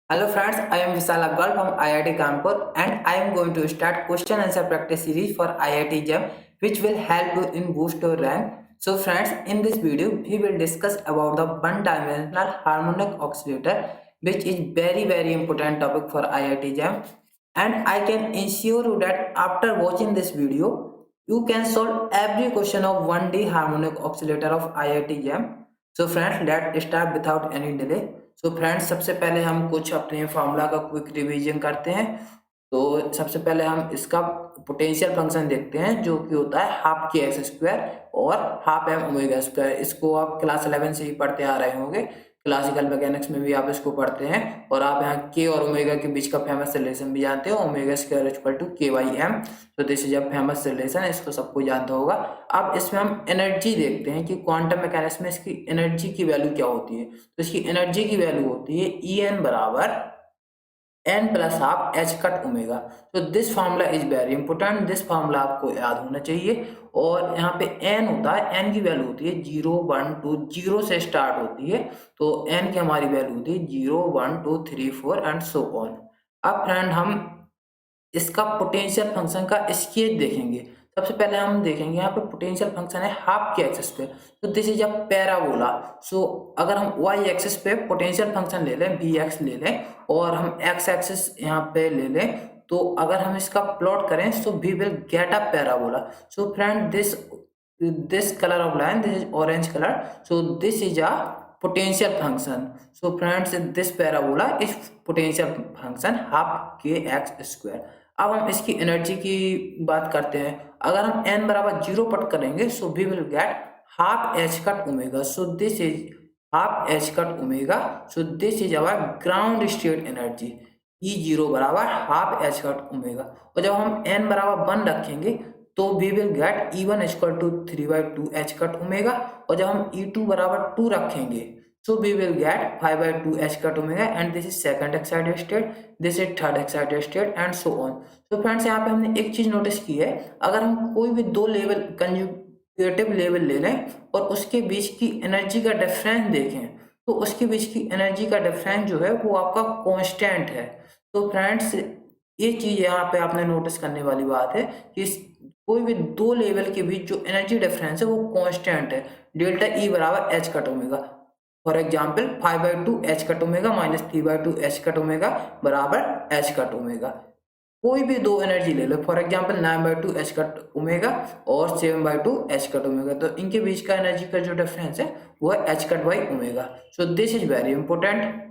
Hello friends, I am Vishal Agarwal from IIT Kanpur and I am going to start question answer practice series for IIT JAM which will help you in boost your rank. So friends, in this video we will discuss about the one dimensional harmonic oscillator which is very important topic for IIT JAM, and I can ensure you that after watching this video you can solve every question of 1D harmonic oscillator of IIT JAM. So friends, let's start without any delay. So friends, सबसे पहले हम कुछ अपने formula का quick revision करते हैं। तो सबसे पहले हम इसका पोटेंशियल फंक्शन देखते हैं जो कि होता है हाफ के एक्स स्क्वायर और हाफ एम ओमेगा स्क्वायर। इसको आप क्लास 11 से ही पढ़ते आ रहे होंगे, क्लासिकल मैकेनिक्स में भी आप इसको पढ़ते हैं और आप यहाँ के और ओमेगा के बीच का फेमस रिलेशन भी जानते हो, ओमेगा स्क्वायर इक्वल टू के बाई एम। तो this is a famous relation, इसको सबको जानता होगा। अब इसमें हम एनर्जी देखते हैं कि क्वांटम मैकेनिक्स में इसकी एनर्जी की वैल्यू क्या होती है। तो इसकी एनर्जी की वैल्यू होती है ई एन बराबर n plus half h cut omega. तो this formula is very important, this formula आपको याद होना चाहिए। और यहाँ पे n होता है, n की वैल्यू होती है 0 1 2, 0 से स्टार्ट होती है। तो n की हमारी वैल्यू होती है 0 1 2 3 4 एंड सो ऑन। अब फ्रेंड हम इसका पोटेंशियल फंक्शन का स्केच देखेंगे। सबसे पहले हम देखेंगे यहाँ पे पोटेंशियल फंक्शन है हाफ के एक्सिस पे, तो दिस इज अ पैराबोला। सो अगर हम वाई एक्सिस पे पोटेंशियल फंक्शन ले लें, बी एक्स ले लें, और हम एक्स एक्सिस यहाँ पे ले लें, तो अगर हम इसका प्लॉट करें so we will get a parabola. So friend, this colour of line, this is orange colour, so this is a potential function. So friends, this parabola is potential function half k x square. अब हम इसकी energy की बात करते हैं। अगर हम n बराबर 0 पट करेंगे so we will get half h cut omega. So this is half h cut omega. So this is our ground state energy, E zero बराबर हाफ एच कट ओमेगा। और जब हम n बराबर 1 रखेंगे तो we will get E one equal to 3/2 h cut omega. और जब हम ई टू बराबर 2 रखेंगे so we will get 5/2 h cut omega, and this is second excited state, this is third excited state and so on. So friends, यहाँ पे हमने एक चीज नोटिस की है, अगर हम कोई भी दो लेवल कंजुगेटिव लेवल ले लें और उसके बीच की एनर्जी का डिफरेंस देखें तो उसके बीच की एनर्जी का डिफरेंस जो है वो आपका कांस्टेंट है। तो फ्रेंड्स, ये चीज यहाँ पे आपने नोटिस करने वाली बात है कि कोई भी दो लेवल के बीच जो एनर्जी डिफरेंस है वो कांस्टेंट है, डेल्टा ई बराबर h cut omega. For example 5/2 h cut omega minus 3/2 h cut omega बराबर एच कट ओमेगा। कोई भी दो एनर्जी ले लो, for example 9/2 h cut omega और 7/2 एच कट ओमेगा, तो इनके बीच का एनर्जी का जो डिफरेंस है वो है h cut by omega. So this is very important,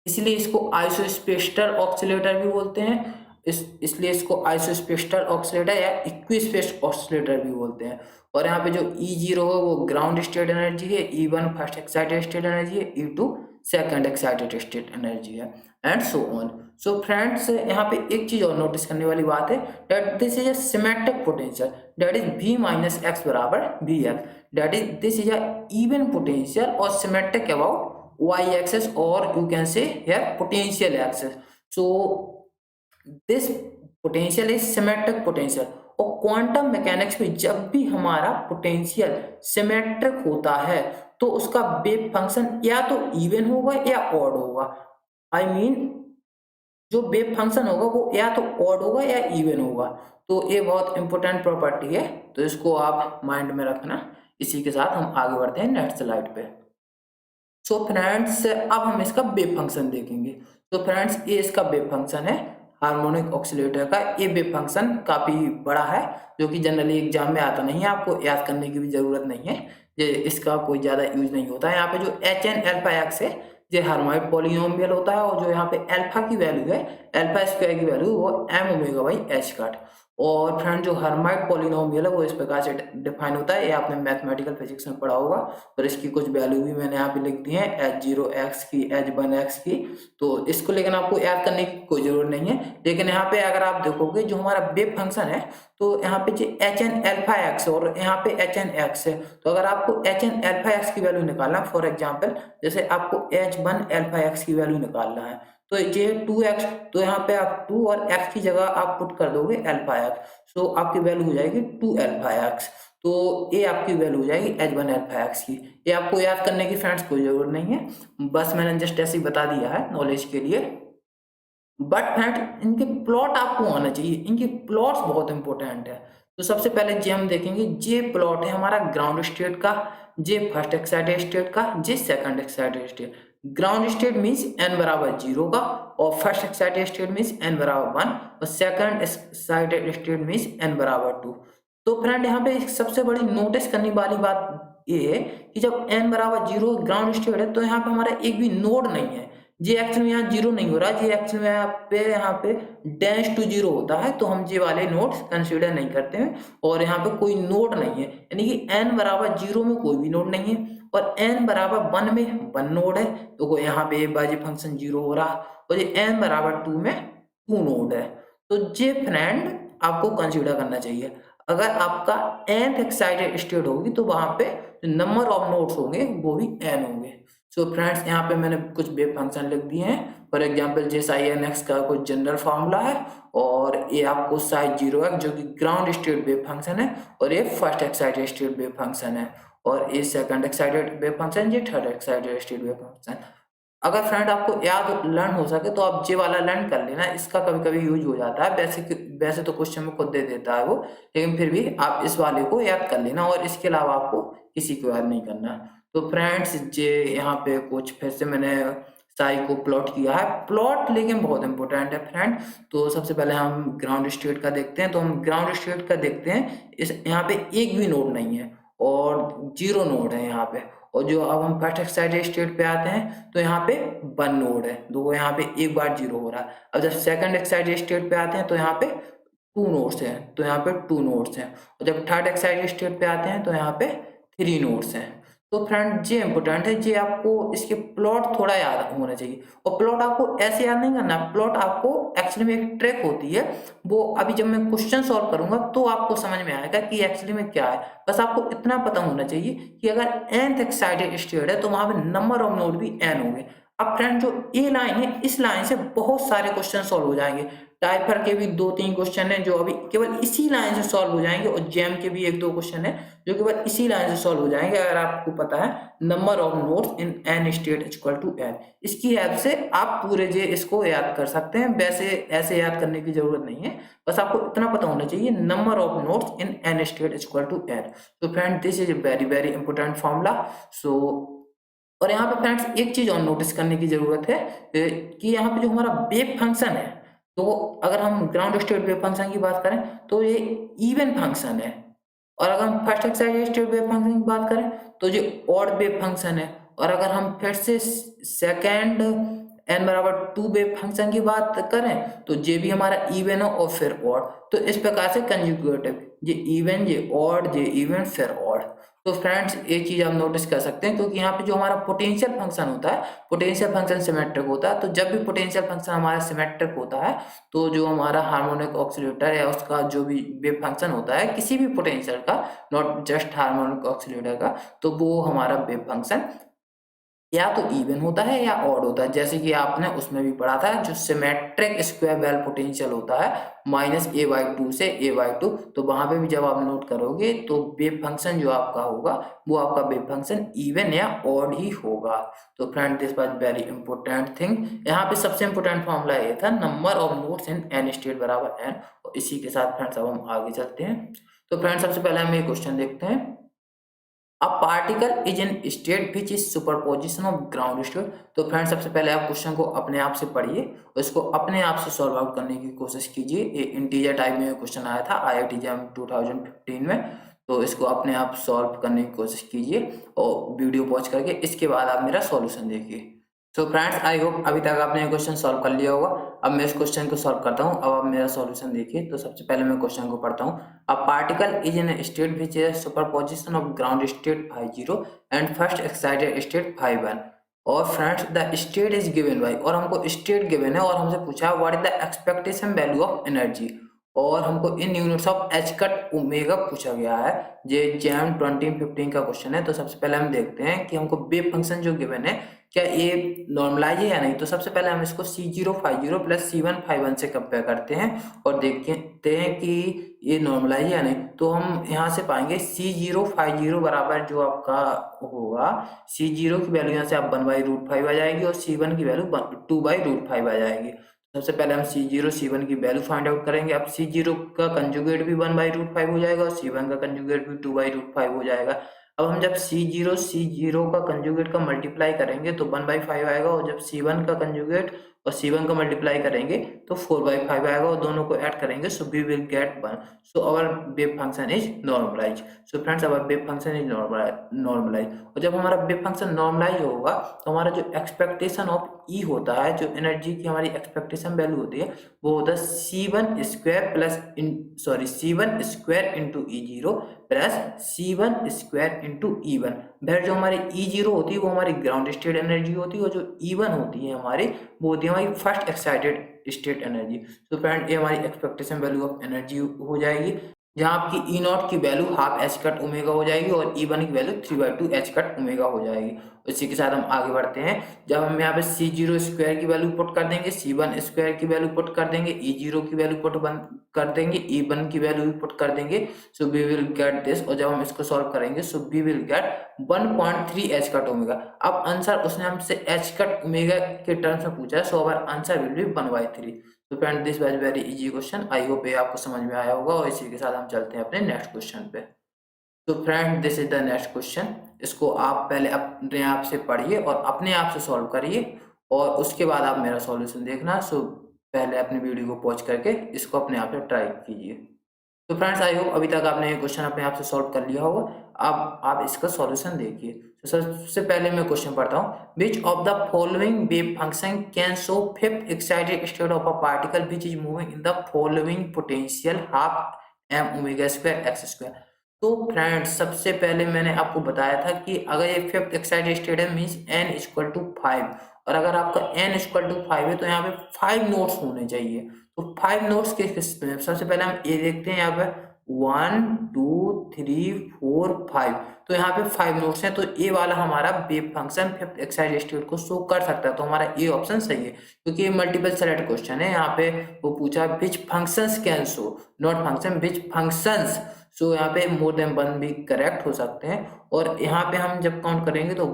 इसलिए इसको आइसोस्पेक्ट्रल ऑक्सीलेटर भी बोलते हैं। इसलिए इसको आइसोस्पेक्ट्रल ऑक्सीलेटर या इक्विस्पेस ऑक्सीलेटर भी बोलते हैं। और यहाँ पे जो E0 है वो ग्राउंड स्टेट एनर्जी है, E1 first excited state energy है, E2 second excited state energy है and so on. So friends, यहाँ पे एक चीज और नोटिस करने वाली बात है, that this is a symmetric potential, that is V minus x बराबर Vx, that is this is a even potential और symmetric about y axis, or you can say here potential axis. So this potential is symmetric potential। और quantum mechanics में जब भी हमारा potential symmetric होता है तो उसका वेव फंक्शन या तो इवन होगा या ऑड होगा। आई मीन जो वेव फंक्शन होगा वो या तो ऑड होगा या इवन होगा। तो ये बहुत इंपॉर्टेंट प्रॉपर्टी है, तो इसको आप माइंड में रखना। इसी के साथ हम आगे बढ़ते हैं नेक्स्ट स्लाइड पे। सो फ्रेंड्स, अब हम इसका वेव फंक्शन देखेंगे। तो फ्रेंड्स, ये इसका वेव फंक्शन है हार्मोनिक ऑक्सीलेटर का। ये वेव फंक्शन काफी बड़ा है जो कि जनरली एग्जाम में आता नहीं है, आपको याद करने की भी जरूरत नहीं है, ये इसका कोई ज्यादा यूज नहीं होता है। यहाँ पे जो एच एन एल्फा एक्स है ये हार्मोनिक पॉलिनोमियल होता है, और जो यहाँ पे अल्फा की वैल्यू है, अल्फा स्क्वायर की वैल्यू वो m omega by h cut. और फ्रेंड, जो हर्माइट पॉलिनोमियल है वो इस प्रकार से डिफाइन होता है, ये आपने मैथमेटिकल फिजिक्स में पढ़ा होगा। और इसकी कुछ वैल्यू भी मैंने यहाँ पे लिख दी है, H0 की, H1 की। तो इसको लेकिन आपको याद करने की कोई जरूरत नहीं है। लेकिन यहाँ पे अगर आप देखोगे जो हमारा वेव फंक्शन है, तो यहाँ पे जो एच एन एल्फा एक्स और यहाँ पे एच एन एक्स है, तो अगर आपको एच एन एल्फा एक्स की वैल्यू निकालना, फॉर एग्जाम्पल जैसे आपको H1 एल्फा एक्स की वैल्यू निकालना है, तो ये 2x, तो यहाँ पे आप 2 और x की जगह आप पुट कर दोगे अल्फा एक्स, सो आपकी वैल्यू हो जाएगी 2 अल्फा एक्स। तो ये आपकी वैल्यू हो जाएगी H1 अल्फा एक्स की। ये आपको याद करने की फ्रेंड्स कोई जरूरत नहीं है, बस मैंने जस्ट ऐसे ही बता दिया है नॉलेज के लिए। बट फ्रेंड इनके प्लॉट आपको आना चाहिए, इनके प्लॉट्स बहुत इंपॉर्टेंट है। तो सबसे पहले जे हम देखेंगे, जे प्लॉट है हमारा ग्राउंड स्टेट का, जे फर्स्ट एक्साइटेड स्टेट का, जे second excited state. Ground state means n बराबर 0 का, और first excited state means n बराबर 1, और second excited state means n बराबर 2। तो फ्रेंड यहाँ पे एक सबसे बड़ी नोटिस करने वाली बात ये है कि जब n बराबर 0 ग्राउंड स्टेट है तो यहाँ पे हमारा एक भी नोड नहीं है। जी एक्चुअल में यहाँ 0 नहीं हो रहा, जी एक्चुअल में यहाँ पे डैश टू 0 होता है, तो हम ये वाले नोड्स कंसीडर नहीं करते हैं, और यहाँ पे कोई नोड नहीं है, यानी कि n बराबर 0 में कोई भी नोड नहीं है, और n बराबर 1 में 1 नोड है, तो यहाँ पे बाजी फंक्शन 0 हो रहा, और ये n बराबर 2 में 2 नोड है। तो ये फ्रेंड आपको कंसीडर करना चाहिए। अगर आपका nth एक्साइटेड स्टेट होगी तो वहां पे नंबर ऑफ नोड्स होंगे वो भी n होंगे। सो फ्रेंड्स यहाँ पे मैंने कुछ वेव फंक्शन लिख दिए हैं। For example J sine x का कुछ जनरल फार्मूला है, और ये आपको साइन 0x जो कि ग्राउंड स्टेट वेव फंक्शन है, और ये first excited state wave function है, और ये सेकंड एक्साइटेड वेव फंक्शन, ये third excited state wave function. अगर फ्रेंड आपको याद लर्न हो सके तो आप जे वाला लर्न कर लेना, इसका कभी कभी यूज हो जाता है, वैसे तो क्वेश्चन में खुद दे देता है वो, लेकिन फिर भी आप इस वाले को याद कर लेना, और इसके अलावा आपको किसी को याद नहीं करना। तो फ्रेंड्स जे यहाँ पे कुछ फिर से मैंने साई को प्लॉट किया है, प्लॉट लेकिन बहुत इंपॉर्टेंट है फ्रेंड। तो सबसे पहले हम ग्राउंड स्टेट का देखते हैं, तो हम ग्राउंड स्टेट का देखते हैं, इस यहाँ पे एक भी नोड नहीं है और 0 नोड है यहाँ पे। और जो अब हम फर्स्ट एक्साइटेड स्टेट पे आते हैं तो यहाँ पे 1 नोड है, तो यहाँ पे एक बार 0 हो रहा है। अब जब सेकंड एक्साइटेड स्टेट पे आते हैं तो यहाँ पे 2 नोड्स हैं, तो यहाँ पे 2 नोड्स हैं, और जब थर्ड एक्साइटेड स्टेट पे आते हैं तो यहाँ पे 3 नोड्स हैं। तो फ्रेंड ये इंपॉर्टेंट है, ये आपको इसके प्लॉट थोड़ा याद होना चाहिए, और प्लॉट आपको ऐसे याद नहीं करना, प्लॉट आपको एक्चुअली में एक ट्रिक होती है, वो अभी जब मैं क्वेश्चन सॉल्व करूंगा तो आपको समझ में आएगा कि एक्चुअली में क्या है। बस आपको इतना पता होना चाहिए कि अगर nth एक्साइटेड स्टेट है तो वहां पे नंबर ऑफ नोड भी n होंगे। अब फ्रेंड जो ए लाइन है, इस लाइन से बहुत सारे क्वेश्चन सॉल्व हो जाएंगे। टाइफर के भी 2-3 क्वेश्चन हैं जो अभी केवल इसी लाइन से सॉल्व हो जाएंगे, और जेम के भी 1-2 क्वेश्चन है जो केवल इसी लाइन से सॉल्व हो जाएंगे, अगर आपको पता है number of nodes in n state equal to n। इसकी हेल्प से आप पूरे जे इसको याद कर सकते हैं, वैसे ऐसे याद करने की जरूरत नहीं है, बस आपको इतना पता होना चाहिए number of nodes in n state equal to n। तो friend this is very very important formula. So और यहाँ पे फ्रेंड्स एक चीज और नोटिस करने की जरूरत है कि यहाँ पे जो हमारा वेव फंक्शन है, तो अगर हम ग्राउंड स्टेट वेव फंक्शन की बात करें तो ये इवन फंक्शन है, और अगर हम first excited state wave function की बात करें तो ये ऑड वेव फंक्शन है, और अगर हम फिर से सेकेंड n बराबर 2 वेव फंक्शन की बात करें तो ये भी हमारा इवन है और फिर ऑड। तो इस प्रकार से कंजुगेटिव, ये इवन, ये ऑड, ये इवन, फिर ऑड। तो फ्रेंड्स एक चीज आप नोटिस कर सकते हैं, क्योंकि यहाँ पे जो हमारा पोटेंशियल फंक्शन होता है, पोटेंशियल फंक्शन सिमेट्रिक होता है, तो जब भी पोटेंशियल फंक्शन हमारा सिमेट्रिक होता है तो जो हमारा हार्मोनिक ऑक्सीलेटर या उसका जो भी वेव फंक्शन होता है किसी भी पोटेंशियल का, नॉट जस्ट हार्मोनिक ऑक्सीलेटर का, तो वो हमारा वेव फंक्शन या तो इवन होता है या ऑड होता है, जैसे कि आपने उसमें भी पढ़ा था जो सिमेट्रिक स्क्वायर वेल पोटेंशियल होता है -a/2 से a/2, तो वहां पे भी जब आप नोट करोगे तो वेव फंक्शन जो आपका होगा वो आपका वेव फंक्शन इवन या ऑड ही होगा। तो friend this was very important thing. यहाँ पे सबसे इंपॉर्टेंट फॉर्मूला ये था number of nodes in n state बराबर n, और इसी के साथ फ्रेंड्स अब हम आगे चलते हैं। तो फ्रेंड्स सबसे पहले हम ये क्वेश्चन देखते हैं, अ particle is in state which is superposition of ground state. तो फ्रेंड सबसे पहले आप क्वेश्चन को अपने आप से पढ़िए और इसको अपने आप से सॉल्व आउट करने की कोशिश कीजिए। ये इंटीजर टाइप में क्वेश्चन आया था आईआईटी जैम 2015 में, तो इसको अपने आप सॉल्व करने की कोशिश कीजिए और वीडियो पॉज करके इसके बाद आप मेरा सॉल्यूशन देखिए। तो फ्रेंड्स आई होप अभी तक आपने ये क्वेश्चन सॉल्व कर लिया होगा। अब मैं इस क्वेश्चन को सॉल्व करता हूँ, अब आप मेरा सॉल्यूशन देखिए। तो सबसे पहले मैं क्वेश्चन को पढ़ता हूँ। A particle is in state which is superposition of ground state φ0 and first excited state φ1, और friends the state is given by, और हमको स्टेट गिवन है और हमसे पूछा what is the expectation value of energy, और हमको in units of h cut omega पूछा गया है। ये जैम 2015 का क्वेश्चन है। तो सबसे पहले हम देखते हैं कि हमको वेव फंक्शन जो गिवन है क्या ये नॉर्मलाइज है या नहीं। तो सबसे पहले हम इसको C0 φ0 प्लस C1 φ1 से कंपेयर करते हैं और देखते हैं कि ये नॉर्मलाइज है या नहीं। तो हम यहाँ से पाएंगे C0 φ0 बराबर जो आपका होगा, C0 की वैल्यू यहाँ से आप 1/√5 आ जाएगी और C1 की वैल्यू 2/√5 आ जाएगी। सबसे पहले हम C0 C1 की वैल्यू फाइंड आउट करेंगे। अब C0 का कंजुगेट भी 1/√5 हो जाएगा और C1 का कंजुगेट भी 2/√5 हो जाएगा। अब हम जब C0 का कंजुगेट का मल्टीप्लाई करेंगे तो 1/5 आएगा और जब C1 का कंजुगेट और C1 का मल्टीप्लाई करेंगे तो 4/5 आएगा और दोनों को ऐड करेंगे, so we will get 1। So our wave function is normalize. So friends, our wave function is normalize. और जब हमारा वेव फंक्शन नॉर्मलाइज होगा तो हमारा जो एक्सपेक्टेशन ऑफ ई होता है, जो एनर्जी की हमारी एक्सपेक्टेशन वैल्यू होती है, वो होता है C1 square into E0 plus C1 square into E1। फिर जो हमारी E0 होती है वो हमारी ग्राउंड स्टेट एनर्जी होती है और जो E1 होती है हमारी, वो होती है हमारी फर्स्ट एक्साइटेड स्टेट एनर्जी। तो फ्रेंड, ये हमारी एक्सपेक्टेशन वैल्यू ऑफ एनर्जी हो जाएगी, जहाँ आपकी ई नॉट की value half h cut omega हो जाएगी और ई वन की वैल्यू 3/2 एच कट ओमेगा हो जाएगी। इसी के साथ हम आगे बढ़ते हैं। जब हम यहाँ पे C0 स्क्वायर की वैल्यू पुट कर देंगे, C1 स्क्वायर की वैल्यू पुट कर देंगे, E0 की वैल्यू पुट कर देंगे, E1 की वैल्यू भी पुट कर देंगे, so we will get this. और जब हम इसको सॉल्व करेंगे so we will get 1.3 h cut omega. अब आंसर उसने हमसे एच कट ओमेगा के टर्म्स में पूछा है, so our answer will be 1/3। तो friend, this was very easy question. I hope ये आपको समझ में आया होगा और इसी के साथ हम चलते हैं अपने नेक्स्ट क्वेश्चन पे। तो friend, this is the next question. इसको आप पहले अपने आप से पढ़िए और अपने आप से सॉल्व करिए और उसके बाद आप मेरा सॉल्यूशन देखना। सो पहले अपनी वीडियो को पॉज करके इसको अपने आप से ट्राई कीजिए। तो फ्रेंड्स, आई होप अभी तक आपने ये क्वेश्चन अपने आप से सॉल्व कर लिया होगा। अब आप इसका सॉल्यूशन देखिए। तो सबसे पहले मैं क्वेश्चन पढ़ता हूँ। Which of the following wave function can show fifth excited state of a particle which is moving in the following potential half m omega square x square. तो फ्रेंड्स, सबसे पहले मैंने आपको बताया था कि अगर ये फिफ्थ एक्साइटेड स्टेट है मीन्स n इक्वल टू 5, और अगर आपका n इक्वल टू 5 है तो यहाँ पे 5 नोड्स होने चाहिए। तो 5 नोड्स किस किस में? सबसे पहले हम ए देखते हैं। यहाँ पे 1 2 3 4 5, तो यहाँ पे 5 नोड्स हैं। तो ए वाला हमारा wave function fifth excited state को शो कर सकता है, तो हमारा ए ऑप्शन सही है, क्योंकि ये मल्टीपल सेलेक्ट क्वेश्चन है। यहाँ पे वो पूछा which functions can show, not function, which functions. So यहाँ पे मोर देन वन भी करेक्ट हो सकते हैं। और यहाँ पे हम जब काउंट करेंगे तो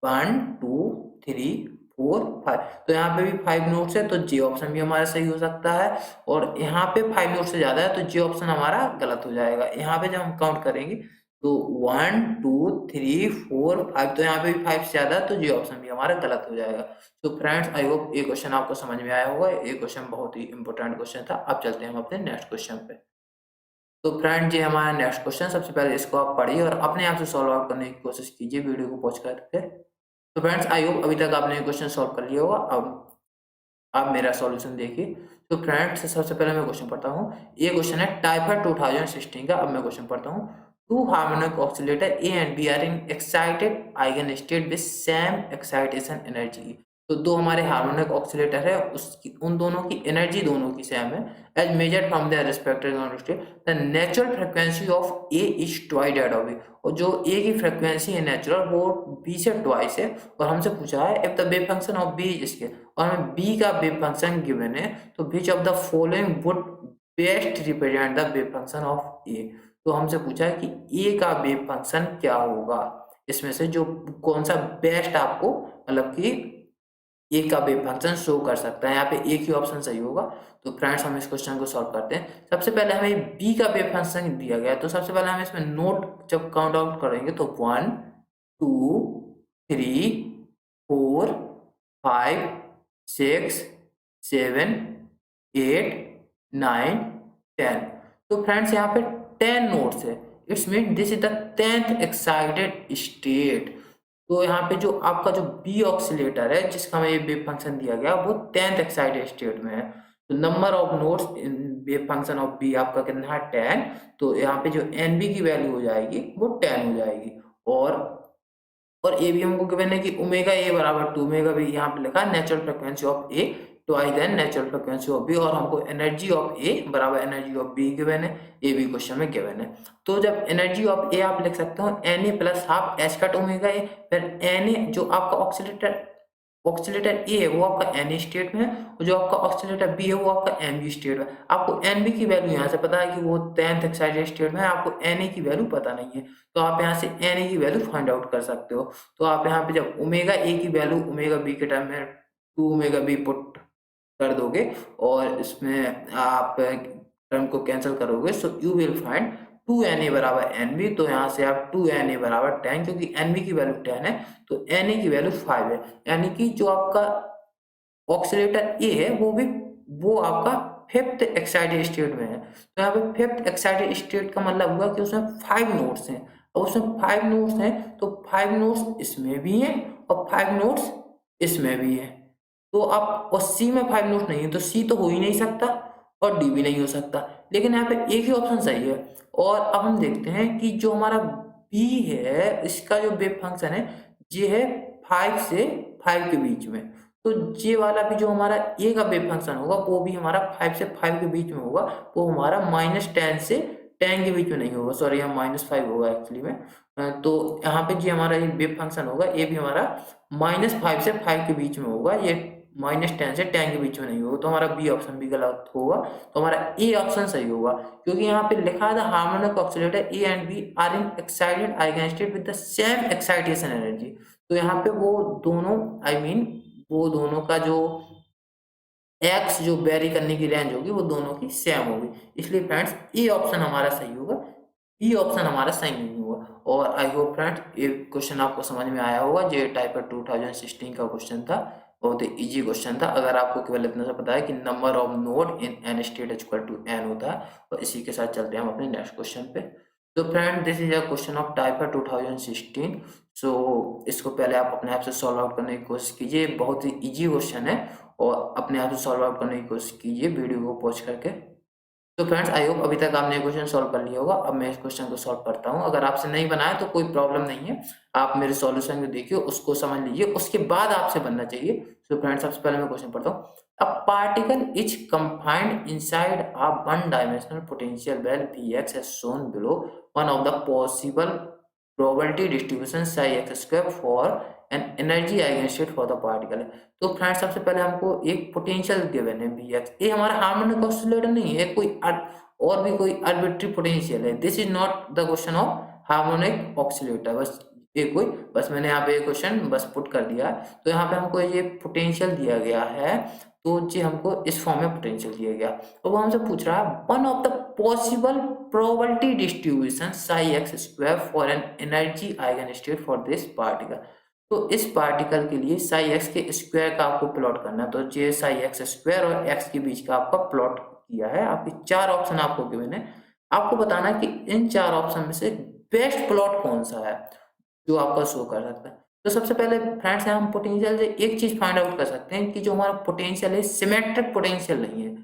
1 2 3 4 5, तो यहाँ पे भी 5 नोट्स है, तो जे ऑप्शन भी हमारा सही हो सकता है। और यहाँ पे 5 नोट से ज्यादा है तो जे ऑप्शन हमारा गलत हो जाएगा। यहाँ पे जब हम काउंट करेंगे तो 1 2 3 4 5, तो यहाँ पे भी 5 से ज्यादा है तो जे ऑप्शन भी हमारा गलत हो जाएगा। तो फ्रेंड्स, आई होप ये क्वेश्चन आपको समझ में आया होगा। ये क्वेश्चन बहुत ही इंपॉर्टेंट क्वेश्चन था। अब चलते हैं हम अपने नेक्स्ट क्वेश्चन पे। तो फ्रेंड, ये हमारा नेक्स्ट क्वेश्चन। सबसे पहले इसको आप पढ़िए और अपने आप से सॉल्व आउट करने की कोशिश कीजिए वीडियो को पॉज करके। तो फ्रेंड्स, आई होप अभी तक आपने ये क्वेश्चन सॉल्व कर लिया होगा। अब आप मेरा सॉल्यूशन देखिए। तो फ्रेंड्स, सबसे पहले मैं क्वेश्चन पढ़ता हूँ। ये क्वेश्चन है टाइफर 2016 का। अब मैं क्वेश्चन पढ़ता हूँ। Two harmonic oscillator A and B are in excited eigen state with same excitation energy. तो दो हमारे हार्मोनिक ऑक्सीलेटर है, उसकी उन दोनों की एनर्जी दोनों की सेम है। As measured from their respective state, the natural frequency of A is twice that of B. और जो ए की फ्रीक्वेंसी है नेचुरल, वो बी से ट्वाइस है। और हमसे पूछा है if the wave function of B is इसके, और हमें बी का वेव फंक्शन गिवन है, तो which of the following would best represent the wave function of a. तो हमसे पूछा है कि ए का वेव फंक्शन क्या होगा, इसमें से जो कौन सा बेस्ट आपको मतलब कि ए का वेव फंक्शन शो कर सकता है। यहाँ पे एक ही ऑप्शन सही होगा। तो फ्रेंड्स, हम इस क्वेश्चन को सॉल्व करते हैं। सबसे पहले हमें बी का वेव फंक्शन दिया गया है, तो सबसे पहले हम इसमें नोट जब काउंट आउट करेंगे तो 1 2 3 4 5 6 7 8 9 10। तो फ्रेंड्स, यहाँ पे 10 नोट्स है। It's mean this is the 10th excited state. तो यहाँ पे जो आपका जो बी ऑक्सीलेटर है, जिसका हमें ये वेव फंक्शन दिया गया, वो 10th एक्साइटेड स्टेट में है। तो number of nodes in wave function of B आपका कितना है 10। तो यहाँ पे जो एन बी की वैल्यू हो जाएगी वो 10 हो जाएगी। और ए भी हमको गिवन है कि ओमेगा ए बराबर 2 ओमेगा भी यहाँ पे लिखा है natural frequency of A twice then natural frequency of B. और हमको एनर्जी ऑफ ए बराबर एनर्जी ऑफ बी गिवन है, ए भी क्वेश्चन में गिवन है। तो जब एनर्जी ऑफ ए आप लिख सकते हो n A plus half h cut omega A, फिर एन ए जो आपका ऑक्सीलेटर ए है वो आपका एन स्टेट में है, और जो आपका ऑक्सीलेटर बी है वो आपका एन बी स्टेट में। आपको एन बी की वैल्यू यहाँ से पता है कि वो 10th एक्साइटेड स्टेट में है, आपको एन ए की वैल्यू पता नहीं है, तो आप यहाँ से एन ए की वैल्यू फाइंड आउट कर सकते हो। तो आप यहाँ पे जब ओमेगा ए की वैल्यू ओमेगा बी के टर्म में 2 ओमेगा बी पुट कर दोगे और इसमें आप टर्म को कैंसिल करोगे, so you will find 2Na बराबर Nb। तो यहाँ से आप 2Na बराबर 10, क्योंकि Nb की वैल्यू 10 है तो Na की वैल्यू 5 है, यानी कि जो आपका ऑक्सीलेटर ए है वो आपका फिफ्थ एक्साइटेड स्टेट में है। तो यहाँ पे फिफ्थ एक्साइटेड स्टेट का मतलब हुआ कि उसमें 5 नोड्स हैं, और उसमें 5 नोड्स हैं तो 5 नोड्स इसमें भी हैं और 5 नोड्स इसमें भी है। तो आप, और सी में 5 नोड्स नहीं है तो सी तो हो ही नहीं सकता और डी भी नहीं हो सकता, लेकिन यहाँ पे एक ही ऑप्शन सही है। और अब हम देखते हैं कि जो हमारा बी है इसका जो वेव फंक्शन है ये है 5 से 5 के बीच में। तो ये वाला भी जो हमारा ए का वेव फंक्शन होगा वो भी हमारा 5 से 5 के बीच में होगा, वो हमारा -10 से 10 के बीच में नहीं होगा, सॉरी यहाँ -5 होगा एक्चुअली में। तो यहाँ पे जो हमारा ये वेव फंक्शन होगा ये भी हमारा -5 से 5 के बीच में होगा, ये -10 से 10 के बीच में नहीं होगा, तो हमारा बी ऑप्शन भी गलत होगा। तो हमारा ए ऑप्शन सही होगा, क्योंकि यहाँ पे लिखा था harmonic oscillator A and B are in excited eigen with the same excitation energy. तो यहाँ पे वो दोनों वो दोनों का जो एक्स जो वेरी करने की रेंज होगी वो दोनों की सेम होगी, इसलिए फ्रेंड्स ए ऑप्शन हमारा सही होगा, बी ऑप्शन हमारा सही नहीं होगा। और आई होप फ्रेंड्स ये क्वेश्चन आपको समझ में आया होगा, जो टाइप 2016 का क्वेश्चन था, बहुत ही इजी क्वेश्चन था। अगर आपको केवल इतना सा पता है कि number of node in n state equal to n होता है, और इसी के साथ चलते हैं हम अपने नेक्स्ट क्वेश्चन पे। तो friend this is a question of type 2016। सो इसको पहले आप अपने आप से सॉल्व आउट करने की कोशिश कीजिए, बहुत ही इजी क्वेश्चन है, और अपने आप से सॉल्व आउट करने की कोशिश कीजिए वीडियो को पॉज करके। तो फ्रेंड्स आई होप अभी तक आपने क्वेश्चन सॉल्व कर लिया होगा। अब मैं इस क्वेश्चन को सॉल्व करता हूँ, अगर आपसे नहीं बनाया तो कोई प्रॉब्लम नहीं है, आप मेरे सॉल्यूशन को देखिए, उसको समझ लीजिए, उसके बाद आपसे बनना चाहिए। तो फ्रेंड्स सबसे पहले मैं क्वेश्चन पढ़ता हूँ। A particle is confined inside a one dimensional potential well Vx as shown below, one of the possible probability distribution psi x square for an energy eigenstate for the particle है। तो friends सबसे पहले हमको एक potential given है Vx, ये हमारा harmonic oscillator नहीं है, कोई और भी कोई आर्बिट्री पोटेंशियल है। This is not the question of harmonic oscillator, बस मैंने यहाँ पे क्वेश्चन बस पुट कर दिया। तो यहाँ पे हमको ये पोटेंशियल दिया गया है, तो ये हमको इस फॉर्म में पोटेंशियल दिया गया, तो वो हमसे पूछ रहा है one of the possible probability distribution psi x square for an energy eigen state for this particle. तो इस पार्टिकल के लिए साई एक्स के स्क्वायर का आपको प्लॉट करना है, तो ये साई एक्स स्क्वायर और एक्स के बीच का आपका प्लॉट किया है। आपके 4 ऑप्शन आपको गिवन है, आपको बताना है कि इन 4 ऑप्शन में से बेस्ट प्लॉट कौन सा है जो आपका शो कर सकता है। तो सबसे पहले फ्रेंड्स हम पोटेंशियल से एक चीज फाइंड आउट कर सकते हैं कि जो हमारा पोटेंशियल है सिमेट्रिक पोटेंशियल नहीं है।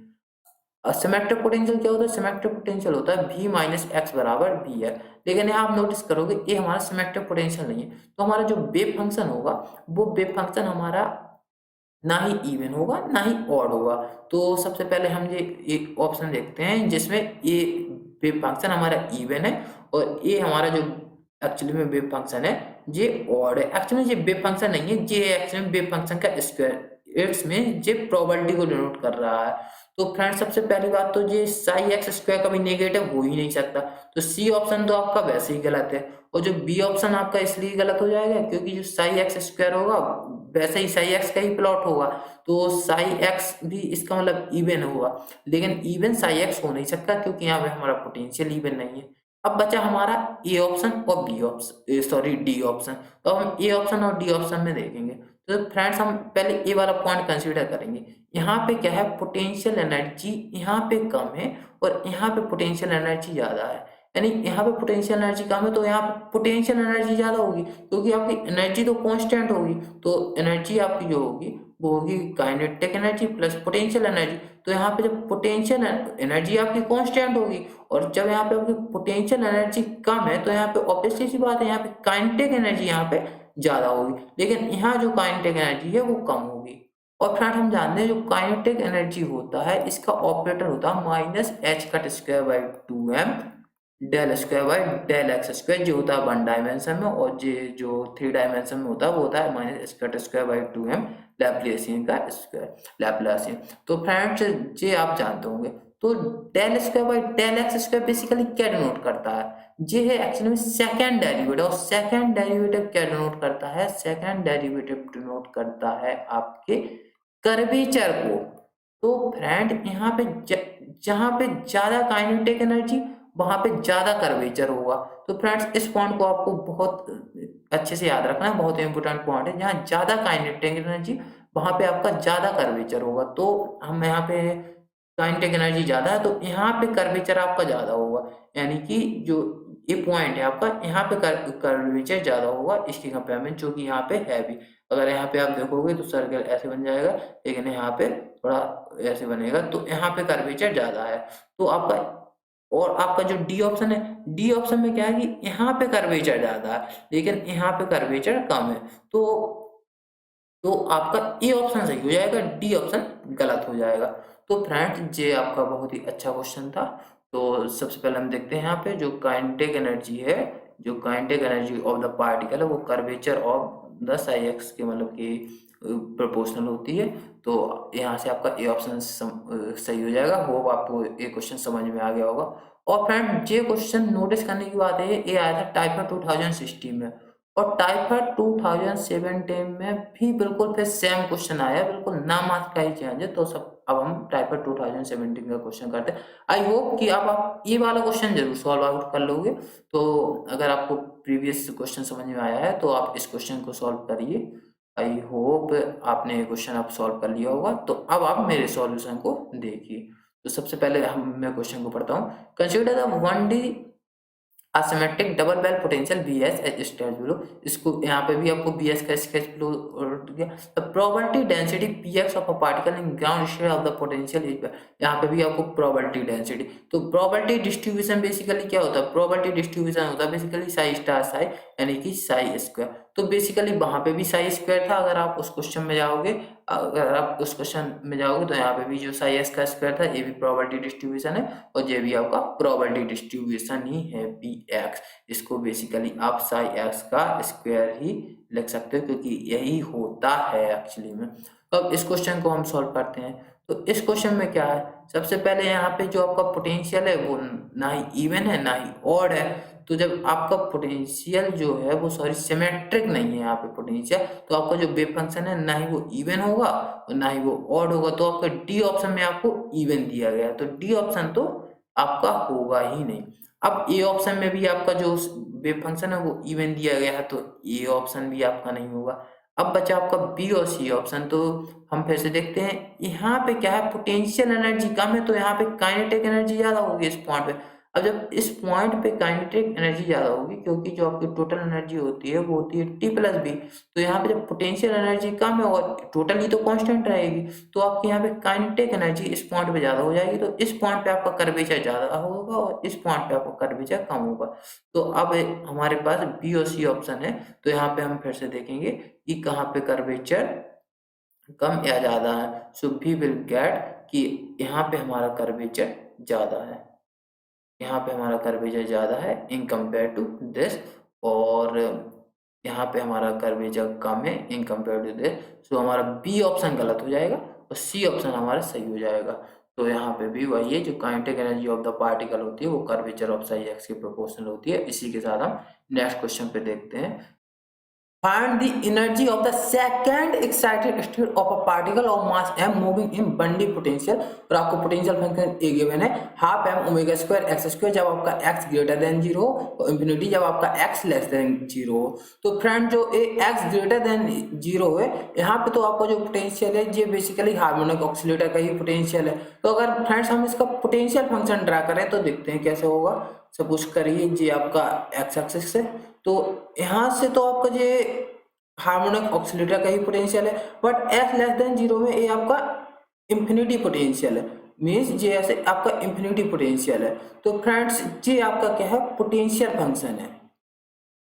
सिमेट्रिक पोटेंशियल क्या होता है? सिमेट्रिक पोटेंशियल होता है v माइनस एक्स बराबर बी है, लेकिन यहाँ आप नोटिस करोगे ये हमारा सिमेट्रिक पोटेंशियल नहीं है, तो हमारा जो वेव फंक्शन होगा वो वेव फंक्शन हमारा ना ही इवन होगा ना ही ऑड होगा। तो सबसे पहले हम ये एक ऑप्शन देखते हैं जिसमें ये वेव फंक्शन हमारा इवन है और ये हमारा जो एक्चुअली में वेव फंक्शन है ये ऑड है। एक्चुअली ये वेव फंक्शन नहीं है, ये एक्चुअली वेव फंक्शन का स्क्वायर, इसमें ये प्रोबेबिलिटी को डिनोट कर रहा है। तो फ्रेंड्स सबसे पहली बात तो ये साई एक्स स्क्वायर कभी नेगेटिव हो ही नहीं सकता, तो सी ऑप्शन तो आपका वैसे ही गलत है। और जो बी ऑप्शन आपका इसलिए गलत हो जाएगा क्योंकि जो साई एक्स स्क्वायर होगा वैसे ही साई एक्स का ही प्लॉट होगा, तो साई एक्स भी इसका मतलब इवन होगा, लेकिन इवन साई एक्स हो नहीं सकता क्योंकि यहाँ पे हमारा पोटेंशियल इवन नहीं है। अब बचा हमारा ए ऑप्शन और B option, sorry D option. तो हम ए ऑप्शन और डी ऑप्शन में देखेंगे। तो फ्रेंड्स हम पहले ए वाला पॉइंट कंसीडर करेंगे। यहाँ पे क्या है, पोटेंशियल एनर्जी यहाँ पे कम है और यहाँ पे पोटेंशियल एनर्जी ज़्यादा है, यानी यहाँ पे पोटेंशियल एनर्जी कम है तो यहाँ पे पोटेंशियल एनर्जी ज़्यादा होगी, क्योंकि आपकी एनर्जी तो कांस्टेंट होगी, तो एनर्जी आपकी जो होगी वो होगी kinetic energy plus potential energy. तो यहाँ पे जब पोटेंशियल एनर्जी आपकी कांस्टेंट होगी और जब यहाँ पे आपकी पोटेंशियल एनर्जी कम है तो यहाँ पे ऑब्वियसली सी बात है यहाँ पे काइनेटिक एनर्जी यहाँ पे ज़्यादा होगी, लेकिन यहाँ जो काइनेटिक एनर्जी है वो कम होगी। और फ्रेंड हम जानते हैं जो काइनेटिक एनर्जी होता है इसका ऑपरेटर होता है minus h cut square by 2m del square by del x square, जो होता है 1 डायमेंशन में, और ये जो 3 डायमेंशन में होता है वो होता है minus h cut square by 2m Laplacian का स्क्वायर, लैप्लासियन। तो फ्रेंड्स ये आप जानते होंगे। तो del square by del x square basically क्या डिनोट करता है, ये है एक्चुअली में सेकंड डेरिवेटिव, और सेकंड डेरिवेटिव क्या डिनोट करता है, सेकंड डेरिवेटिव डिनोट करता है आपके कर्वेचर को। तो फ्रेंड यहाँ पे जहाँ पे ज़्यादा काइनेटिक एनर्जी वहाँ पे ज़्यादा कर्वेचर होगा। तो फ्रेंड्स इस पॉइंट को आपको बहुत अच्छे से याद रखना है, बहुत इंपॉर्टेंट पॉइंट है। जहाँ ज़्यादा काइनेटिक एनर्जी वहाँ पे आपका ज़्यादा कर्वेचर होगा। तो हम यहाँ पे काइनेटिक एनर्जी ज़्यादा है तो यहाँ पे कर्वेचर आपका ज़्यादा होगा, यानी कि जो ये पॉइंट है आपका, यहाँ पे कर्वेचर ज़्यादा होगा इसके कंपेयर में, जो कि यहाँ पे है भी। अगर यहाँ पे आप देखोगे तो सर्कल ऐसे बन जाएगा, लेकिन यहाँ पे थोड़ा ऐसे बनेगा, तो यहाँ पे कर्वेचर ज़्यादा है। तो आपका और आपका जो डी ऑप्शन है, डी ऑप्शन में क्या है कि यहाँ पे कर्वेचर ज़्यादा है लेकिन यहाँ पे कर्वेचर कम है। तो आपका ए ऑप्शन सही हो जाएगा, डी ऑप्शन गलत हो जाएगा। तो फ्रेंड्स ये आपका बहुत ही अच्छा क्वेश्चन था। तो सबसे पहले हम देखते हैं यहाँ पे जो काइनेटिक एनर्जी है, जो kinetic energy of the particle है वो curvature of the Sai x के मतलब कि प्रोपोर्शनल होती है। तो यहाँ से आपका ए ऑप्शन सही हो जाएगा। होप आपको ये क्वेश्चन समझ में आ गया होगा। और फ्रेंड ये क्वेश्चन नोटिस करने की बात है, ये आया था टाइफा 2016 में, और टाइफा 2017 में भी बिल्कुल फिर सेम क्वेश्चन आया, बिल्कुल नाम मात्र का ही चेंज है। तो सब अब हम टाइफा 2017 का क्वेश्चन करते हैं। आई होप कि अब आप ये वाला क्वेश्चन जरूर सॉल्व आउट कर लोगे। तो अगर आपको प्रीवियस क्वेश्चन समझ में आया है तो आप इस क्वेश्चन को सॉल्व करिए। आई होप आपने ये क्वेश्चन आप सॉल्व कर लिया होगा। तो अब आप मेरे सॉल्यूशन को देखिए। तो सबसे पहले मैं क्वेश्चन को पढ़ता हूँ। Consider the 1D asymmetric double bell potential BS as state below. इसको यहाँ पे भी आपको BS का स्केच बिलो गया। The probability density PX of a particle in ground state of the potential is, यहाँ पे भी आपको प्रोबेबिलिटी डेंसिटी। तो प्रोबेबिलिटी डिस्ट्रीब्यूशन बेसिकली क्या होता है, प्रोबेबिलिटी डिस्ट्रीब्यूशन होता है बेसिकली साई स्टार साई, यानी कि साई स्क्वायर। तो बेसिकली वहां पे भी साई स्क्वायर था। अगर आप उस क्वेश्चन में जाओगे, तो यहाँ पे भी जो साई एक्स का स्क्वायर था, ये भी प्रोबेबिलिटी डिस्ट्रीब्यूशन है, और ये भी आपका प्रोबेबिलिटी डिस्ट्रीब्यूशन ही है PX। इसको बेसिकली आप साई एक्स का स्क्वायर ही लिख सकते हो, क्योंकि यही होता है एक्चुअली में। तो अब इस क्वेश्चन को हम सॉल्व करते हैं। तो इस क्वेश्चन में क्या है, सबसे पहले यहाँ पे जो आपका पोटेंशियल है वो ना ही इवन है ना ही ऑड है। तो जब आपका पोटेंशियल जो है वो सिमेट्रिक नहीं है यहाँ पे पोटेंशियल, तो आपका जो वेव फंक्शन है ना ही वो इवन होगा और ना ही वो ऑड होगा। तो आपका डी ऑप्शन में आपको इवन दिया गया है, तो डी ऑप्शन तो आपका होगा ही नहीं। अब ए ऑप्शन में भी आपका जो वेव फंक्शन है वो इवन दिया गया है, तो ए ऑप्शन भी आपका नहीं होगा। अब बचा आपका बी और सी ऑप्शन। तो हम फिर से देखते हैं, यहाँ पे क्या है, पोटेंशियल एनर्जी कम है तो यहाँ पे काइनेटिक एनर्जी ज्यादा होगी इस पॉइंट पे। अब जब इस पॉइंट पे काइनेटिक एनर्जी ज्यादा होगी, क्योंकि जो आपकी टोटल एनर्जी होती है वो होती है T+B, तो यहाँ पे जब पोटेंशियल एनर्जी कम है और टोटली तो कांस्टेंट रहेगी, तो आपके यहाँ पे काइनेटिक एनर्जी इस पॉइंट पे ज्यादा हो जाएगी। तो इस पॉइंट पे आपका कर्वेचर ज्यादा होगा और इस पॉइंट पे आपका कर्वेचर कम होगा। तो अब हमारे पास बी और सी ऑप्शन है। तो यहाँ पे हम फिर से देखेंगे कि कहाँ पे कर्वेचर कम या ज्यादा है। सो वी विल गेट कि यहाँ पे हमारा कर्वेचर ज्यादा है, यहाँ पे हमारा कर्वेचर ज़्यादा है इन कंपेयर टू दिस, और यहाँ पे हमारा कर्वेचर कम है इन कंपेयर टू दिस। सो हमारा बी ऑप्शन गलत हो जाएगा और सी ऑप्शन हमारा सही हो जाएगा। तो यहाँ पे भी वही है, जो kinetic energy of the particle होती है वो कर्वेचर ऑफ साई एक्स के प्रोपोर्शनल होती है। इसी के साथ हम नेक्स्ट क्वेश्चन पे देखते हैं। Find the energy of the second excited state of a particle of mass m moving in 1D potential। और आपको पोटेंशियल फंक्शन ए गिवन है half m omega square x square, जब आपका x ग्रेटर देन 0 और infinity जब आपका x less than 0। तो friend जो x ग्रेटर देन 0 है, यहाँ पे तो आपका जो पोटेंशियल है ये बेसिकली हार्मोनिक ऑक्सीलेटर का ही पोटेंशियल है। तो अगर फ्रेंड्स हम इसका पोटेंशियल फंक्शन ड्रा करें तो देखते हैं कैसे होगा। सपोज करिए ये आपका x एक्सिस है, तो यहाँ से तो आपका ये हार्मोनिक ऑक्सीलेटर का ही पोटेंशियल है, बट x लेस देन 0 में ये आपका इंफिनिटी पोटेंशियल है, मीन्स ये ऐसे आपका इंफिनिटी पोटेंशियल है। तो फ्रेंड्स ये आपका क्या है, पोटेंशियल फंक्शन है,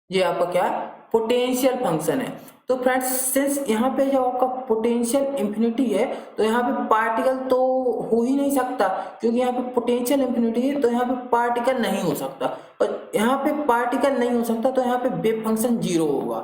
ये आपका क्या है, पोटेंशियल फंक्शन है। तो फ्रेंड्स सिंस यहाँ पे जब आपका पोटेंशियल इंफिनिटी है तो यहाँ पे पार्टिकल तो हो ही नहीं सकता, क्योंकि यहाँ पे पोटेंशियल इंफिनिटी है तो यहाँ पे पार्टिकल नहीं हो सकता, और यहाँ पे पार्टिकल नहीं हो सकता तो यहाँ पे वेव फंक्शन 0 होगा।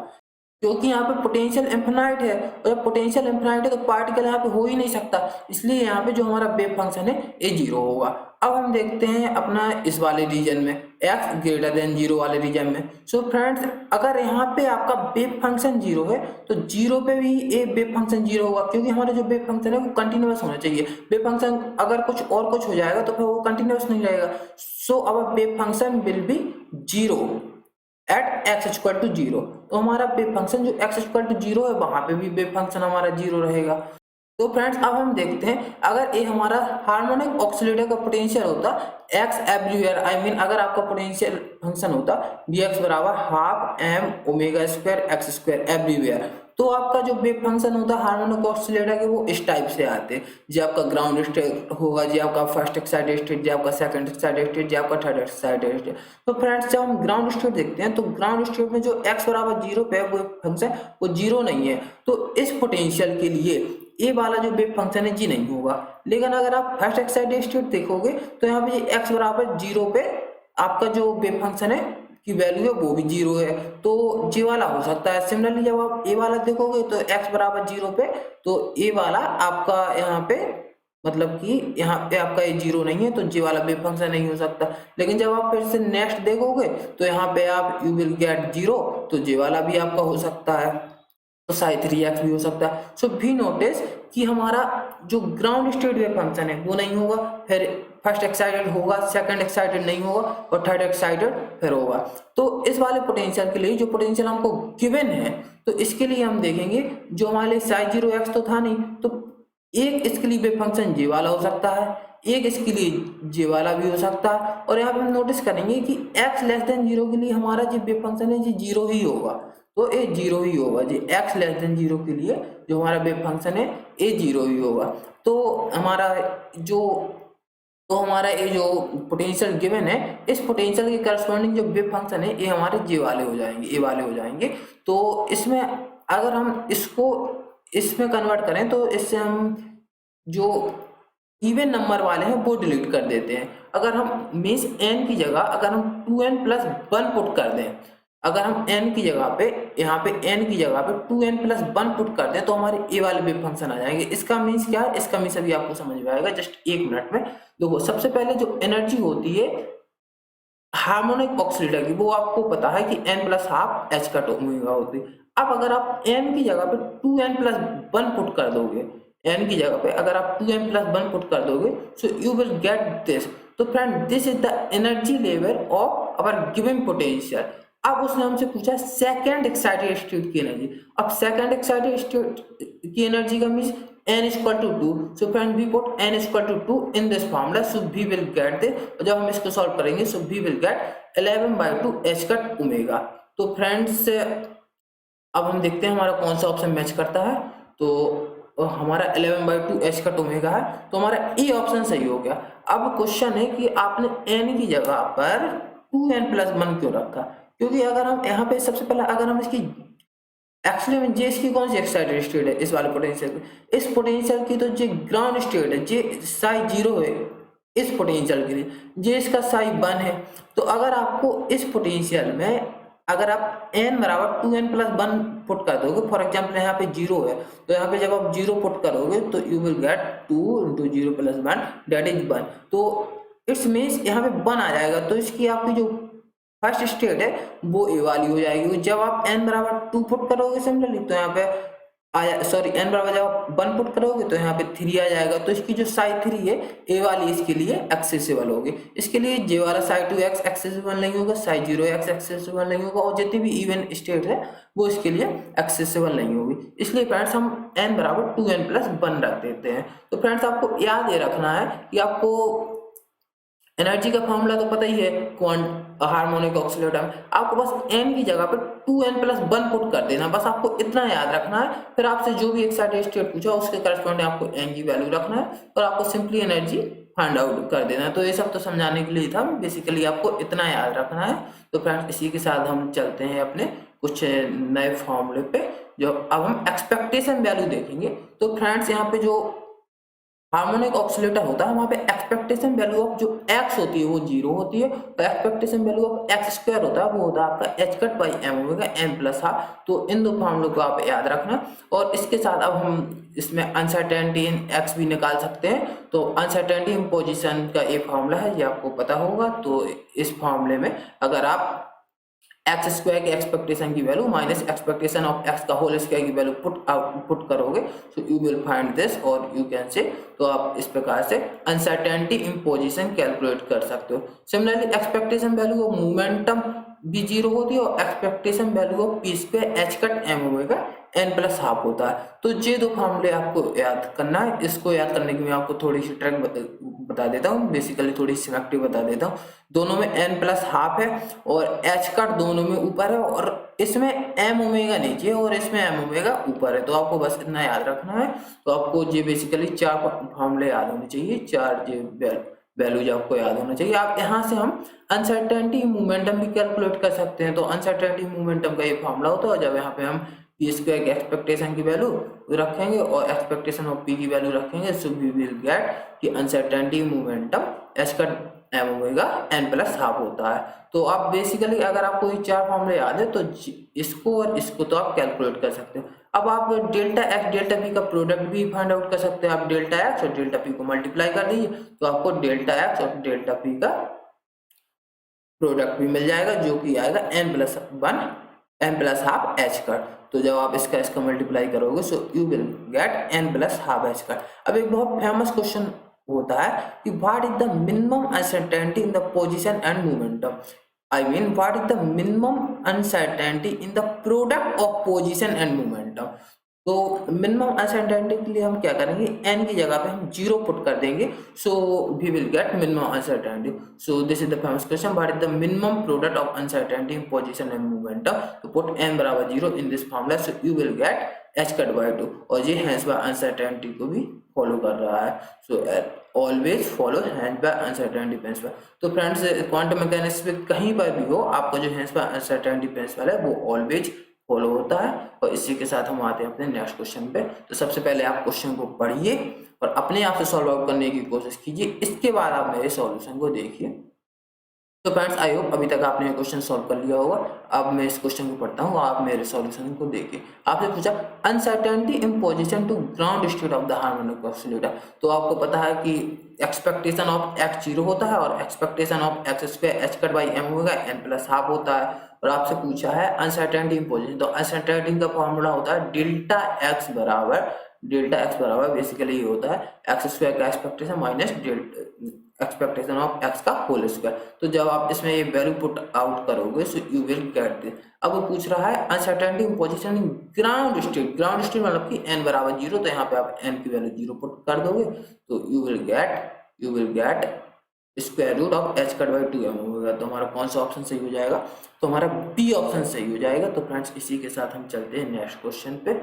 क्योंकि यहाँ पे पोटेंशियल इन्फिनाइट है, और जब पोटेंशियल इन्फिनाइट है तो पार्टिकल यहाँ पे हो ही नहीं सकता, इसलिए यहाँ पे जो हमारा वेव फंक्शन है ये जीरो होगा। अब हम देखते हैं अपना इस वाले रीजन में, x ग्रेटर देन जीरो वाले रीजन में। सो फ्रेंड्स, अगर यहाँ पे आपका वेव फंक्शन जीरो है तो जीरो पे भी ये वेव फंक्शन जीरो होगा, क्योंकि हमारा जो वेव फंक्शन है वो कंटिन्यूअस होना चाहिए। वेव फंक्शन अगर कुछ हो जाएगा तो फिर वो कंटिन्यूअस नहीं रहेगा। So our wave function will be zero at x equal to zero. तो हमारा वेव फंक्शन जो एक्स इक्वल टू जीरो है वहां पे भी वेव फंक्शन हमारा जीरो रहेगा। तो फ्रेंड्स, अब हम देखते हैं अगर ये हमारा हार्मोनिक ऑक्सीलेटर का पोटेंशियल होता एक्स एवरीवेयर, आई मीन अगर आपका पोटेंशियल फंक्शन होता वी एक्स बराबर half m omega square x square everywhere, तो आपका जो वेव फंक्शन होता हार्मोनिक ऑक्सीलेटर के वो इस टाइप से आते। जो आपका ग्राउंड स्टेट होगा, जो आपका फर्स्ट एक्साइटेड स्टेट, जो आपका सेकंड एक्साइटेड स्टेट, जो आपका थर्ड एक्साइटेड स्टेट। तो फ्रेंड्स, जब हम ग्राउंड स्टेट देखते हैं तो ग्राउंड स्टेट में जो एक्स बराबर जीरो पे है वो फंक्शन वो जीरो नहीं है, तो इस पोटेंशियल के लिए ये वाला जो वेव फंक्शन है जी नहीं होगा। लेकिन अगर आप फर्स्ट एक्साइटेड स्टेट देखोगे तो यहाँ पे एक्स बराबर जीरो पे आपका जो वेव फंक्शन है की वैल्यू है वो भी जीरो है, तो ये वाला हो सकता है। सिमिलरली जब आप ए वाला देखोगे तो एक्स बराबर जीरो पे, तो ए वाला आपका यहाँ पे मतलब कि यहाँ पे आपका ये जीरो नहीं है, तो जे वाला वेव फंक्शन नहीं हो सकता। लेकिन जब आप फिर से नेक्स्ट देखोगे तो यहाँ पे आप यू विल गेट जीरो, तो जे वाला भी आपका हो सकता है, तो साई 3x भी हो सकता है। सो भी नोटिस कि हमारा जो ग्राउंड स्टेट वेव फंक्शन है वो नहीं होगा, फिर फर्स्ट एक्साइटेड होगा, सेकंड एक्साइटेड नहीं होगा, और थर्ड एक्साइटेड फिर होगा। तो इस वाले पोटेंशियल के लिए जो पोटेंशियल हमको गिवन है, तो इसके लिए हम देखेंगे जो हमारे लिए साई 0x तो था नहीं, तो एक इसके लिए वेव फंक्शन जे वाला हो सकता है, एक इसके लिए जे वाला भी हो सकता है। और यहाँ पे हम नोटिस करेंगे कि x लेस देन जीरो के लिए हमारा जो वेव फंक्शन है जी जीरो ही होगा, तो ये जीरो ही होगा जी। x लेस देन जीरो के लिए जो हमारा वेव फंक्शन है ये जीरो ही होगा। तो हमारा ये जो पोटेंशियल गिवन है, इस पोटेंशियल के करस्पॉन्डिंग जो वेव फंक्शन है ये हमारे जे वाले हो जाएंगे, ए वाले हो जाएंगे। तो इसमें अगर हम इसको इसमें कन्वर्ट करें तो इससे हम जो इवन नंबर वाले हैं वो डिलीट कर देते हैं। अगर हम मीन्स n की जगह अगर हम 2n प्लस 1 पुट कर दें, अगर हम n की जगह पे यहाँ पे n की जगह पे 2n प्लस 1 पुट कर दें तो हमारे ए वाले वेव फंक्शन आ जाएंगे। इसका मीन्स क्या है, इसका मीन्स अभी आपको समझ में आएगा जस्ट एक मिनट में। देखो, सबसे पहले जो एनर्जी होती है हार्मोनिक ऑक्सीलेटर की वो आपको पता है कि n plus half h cut omega होती है। अब अगर आप n की जगह पे 2n प्लस 1 पुट कर दोगे, n की जगह पे अगर आप 2n प्लस 1 पुट कर दोगे, so you will get this. तो friend, this is the energy level of our given potential. अब उसने हमसे पूछा सेकंड एक्साइटेड स्टेट की एनर्जी। अब सेकंड एक्साइटेड स्टेट की एनर्जी का means n is equal to 2. So friend, we put n is equal to 2 in this formula. So we will get this. और जब हम इसको सॉल्व करेंगे so we will get 11/2 h cut omega. तो friends, अब हम देखते हैं हमारा कौन सा ऑप्शन मैच करता है। तो हमारा 11/2 h कट ओमेगा है, तो हमारा ए ऑप्शन सही हो गया। अब क्वेश्चन है कि आपने n की जगह पर 2n प्लस 1 क्यों रखा, क्योंकि अगर हम यहाँ पे सबसे पहले अगर हम इसकी एक्चुअली में जे इसकी कौन सी एक्साइटेड स्टेट है इस वाले पोटेंशियल की, इस पोटेंशियल की तो जे ग्राउंड स्टेट है, जे साई 0 है इस पोटेंशियल के लिए, जे इसका साई 1 है। तो अगर आपको इस पोटेंशियल में अगर आप n बराबर 2n प्लस 1 पुट कर दोगे, फॉर एग्जाम्पल यहाँ पे 0 है, तो यहाँ पे जब आप 0 पुट करोगे तो you will get 2 into 0 plus 1 that is 1। तो इट्स मीन्स यहाँ पे 1 आ जाएगा, तो इसकी आपकी जो फर्स्ट स्टेट है वो ए वाली हो जाएगी। जब आप n बराबर 2 पुट करोगे सिमिलरली तो यहाँ पे n बराबर जब आप 1 पुट करोगे तो यहाँ पे 3 आ जाएगा। तो इसकी जो साई 3 है ए वाली इसके लिए एक्सेसिबल होगी। इसके लिए जे वाला साई 2x एक्सेसिबल नहीं होगा, साई 0x एक्सेसिबल नहीं होगा, और जितनी भी इवन स्टेट है वो इसके लिए एक्सेसिबल नहीं होगी। इसलिए फ्रेंड्स हम n बराबर 2n प्लस 1 रख देते हैं। तो फ्रेंड्स, आपको याद ये रखना है कि आपको एनर्जी का फॉर्मूला तो पता ही है हार्मोनिक ऑक्सीलेटर में, आपको बस n की जगह पे 2n प्लस 1 पुट कर देना, बस आपको इतना याद रखना है। फिर आपसे जो भी एक्साइटेड स्टेट पूछा उसके करस्पॉन्डिंग आपको n की वैल्यू रखना है और आपको सिंपली एनर्जी फाइंड आउट कर देना है। तो ये सब तो समझाने के लिए था, बेसिकली आपको इतना याद रखना है। तो फ्रेंड्स, इसी के साथ हम चलते हैं अपने कुछ नए फॉर्मूले पे, जो अब हम एक्सपेक्टेशन वैल्यू देखेंगे। तो फ्रेंड्स, यहाँ पे जो हार्मोनिक ऑक्सीलेटर होता है वहां पे एक्सपेक्टेशन वैल्यू ऑफ जो एक्स होती है वो 0 होती है, और expectation value of x square होता है वो होता है आपका h cut by m omega n plus half. तो इन दो फॉर्मूलों को आप याद रखना। और इसके साथ अब हम इसमें अनसर्टेनिटी इन एक्स भी निकाल सकते हैं। तो अनसर्टेनिटी इन पोजिशन का एक फॉर्मूला है, ये आपको पता होगा। तो इस फॉर्मूले में अगर आप एक्स स्क्वायर की एक्सपेक्टेशन की value minus expectation of x का होल स्क्वायर की वैल्यू पुट करोगे, so you will find this, और यू कैन से, तो आप इस प्रकार से अनसर्टेनिटी इन पोजीशन कैलकुलेट कर सकते हो। Similarly expectation value of momentum भी 0 होती है, और expectation value of p square h cut m omega n plus half होता है। तो ये दो फॉर्मूले आपको याद करना है। इसको याद करने की मैं आपको थोड़ी सी ट्रिक बता देता हूँ, बेसिकली थोड़ी सी फैक्ट बता देता हूँ। दोनों में एन प्लस हाफ है, और एच कट दोनों में ऊपर है, और इसमें एम ओमेगा नीचे है और इसमें एम ओमेगा ऊपर है। तो आपको बस इतना याद रखना है। तो आपको ये बेसिकली 4 फॉर्मूले याद होने चाहिए, 4 ये वैल्यूज आपको याद होना चाहिए। आप यहाँ से हम अनसर्टेनिटी मोमेंटम भी कैलकुलेट कर सकते हैं। तो अनसर्टेनिटी मोमेंटम का ये फॉर्मूला होता है, जब यहाँ पे हम पी स्क्वायर की एक्सपेक्टेशन की वैल्यू रखेंगे और एक्सपेक्टेशन ऑफ पी की वैल्यू रखेंगे, सो वी विल गेट कि अनसर्टेनिटी मोमेंटम एच का m omega n plus half होता है। तो आप बेसिकली अगर आपको ये 4 फॉर्मूले याद है तो इसको और इसको तो आप कैलकुलेट कर सकते हो। अब आप डेल्टा एक्स डेल्टा पी का प्रोडक्ट भी फाइंड आउट कर सकते हैं। आप डेल्टा एक्स और डेल्टा पी को मल्टीप्लाई कर दीजिए, तो आपको डेल्टा एक्स और डेल्टा पी का प्रोडक्ट भी मिल जाएगा, जो कि आएगा n plus one n plus half h cut. तो जब आप इसका मल्टीप्लाई करोगे, so you will get n plus half h cut. अब एक बहुत फेमस क्वेश्चन होता है कि what is the minimum uncertainty in the position and momentum. I mean what is the minimum uncertainty in the product of position and momentum. तो minimum uncertainty के लिए हम क्या करेंगे, एन की जगह पे हम 0 पुट कर देंगे, so we will get minimum uncertainty. So this is the famous question, what is the minimum product of uncertainty in position and momentum. तो पुट एन बराबर 0 in this formula, so you will get h cut by 2, और ये hence बाय uncertainty को भी follow कर रहा है। सो ऑलवेज फॉलो हैंस बाय अनसर्टेनिटी प्रिंसिपल। तो फ्रेंड्स, क्वांटम मैकेनिक्स में कहीं पर भी हो, आपका जो हैंस बाय अनसर्टेनिटी प्रिंसिपल है वो ऑलवेज फॉलो होता है। और इसी के साथ हम आते हैं अपने नेक्स्ट क्वेश्चन पे। तो सबसे पहले आप क्वेश्चन को पढ़िए और अपने आप से सॉल्व आउट करने की कोशिश कीजिए, इसके बाद आप मेरे सॉल्यूशन को देखिए। तो फ्रेंड्स, आई होप अभी तक आपने ये क्वेश्चन सॉल्व कर लिया होगा। अब मैं इस क्वेश्चन को पढ़ता हूँ, आप मेरे सॉल्यूशन को देखिए। आपने पूछा uncertainty in position to ground state of the harmonic oscillator. तो आपको पता है कि एक्सपेक्टेशन ऑफ एक्स 0 होता है और expectation of x square h cut by m omega n plus half होता है। और आपसे पूछा है अनसर्टेनिटी इन पोजीशन, तो अनसर्टेनिटी का फॉर्मूला होता है डेल्टा एक्स बराबर बेसिकली ये होता है एक्स स्क्वायर का expectation minus expectation of x का होल स्क्वायर। तो जब आप इसमें ये वैल्यू पुट आउट करोगे, so you will get this. अब वो पूछ रहा है uncertainty in position in ground state मतलब कि n बराबर 0, तो यहाँ पे आप n की वैल्यू 0 पुट कर दोगे, तो you will get square root of h cut by 2m होगा। तो हमारा कौन सा ऑप्शन सही हो जाएगा, तो हमारा बी ऑप्शन सही हो जाएगा। तो फ्रेंड्स, इसी के साथ हम चलते हैं नेक्स्ट क्वेश्चन पे।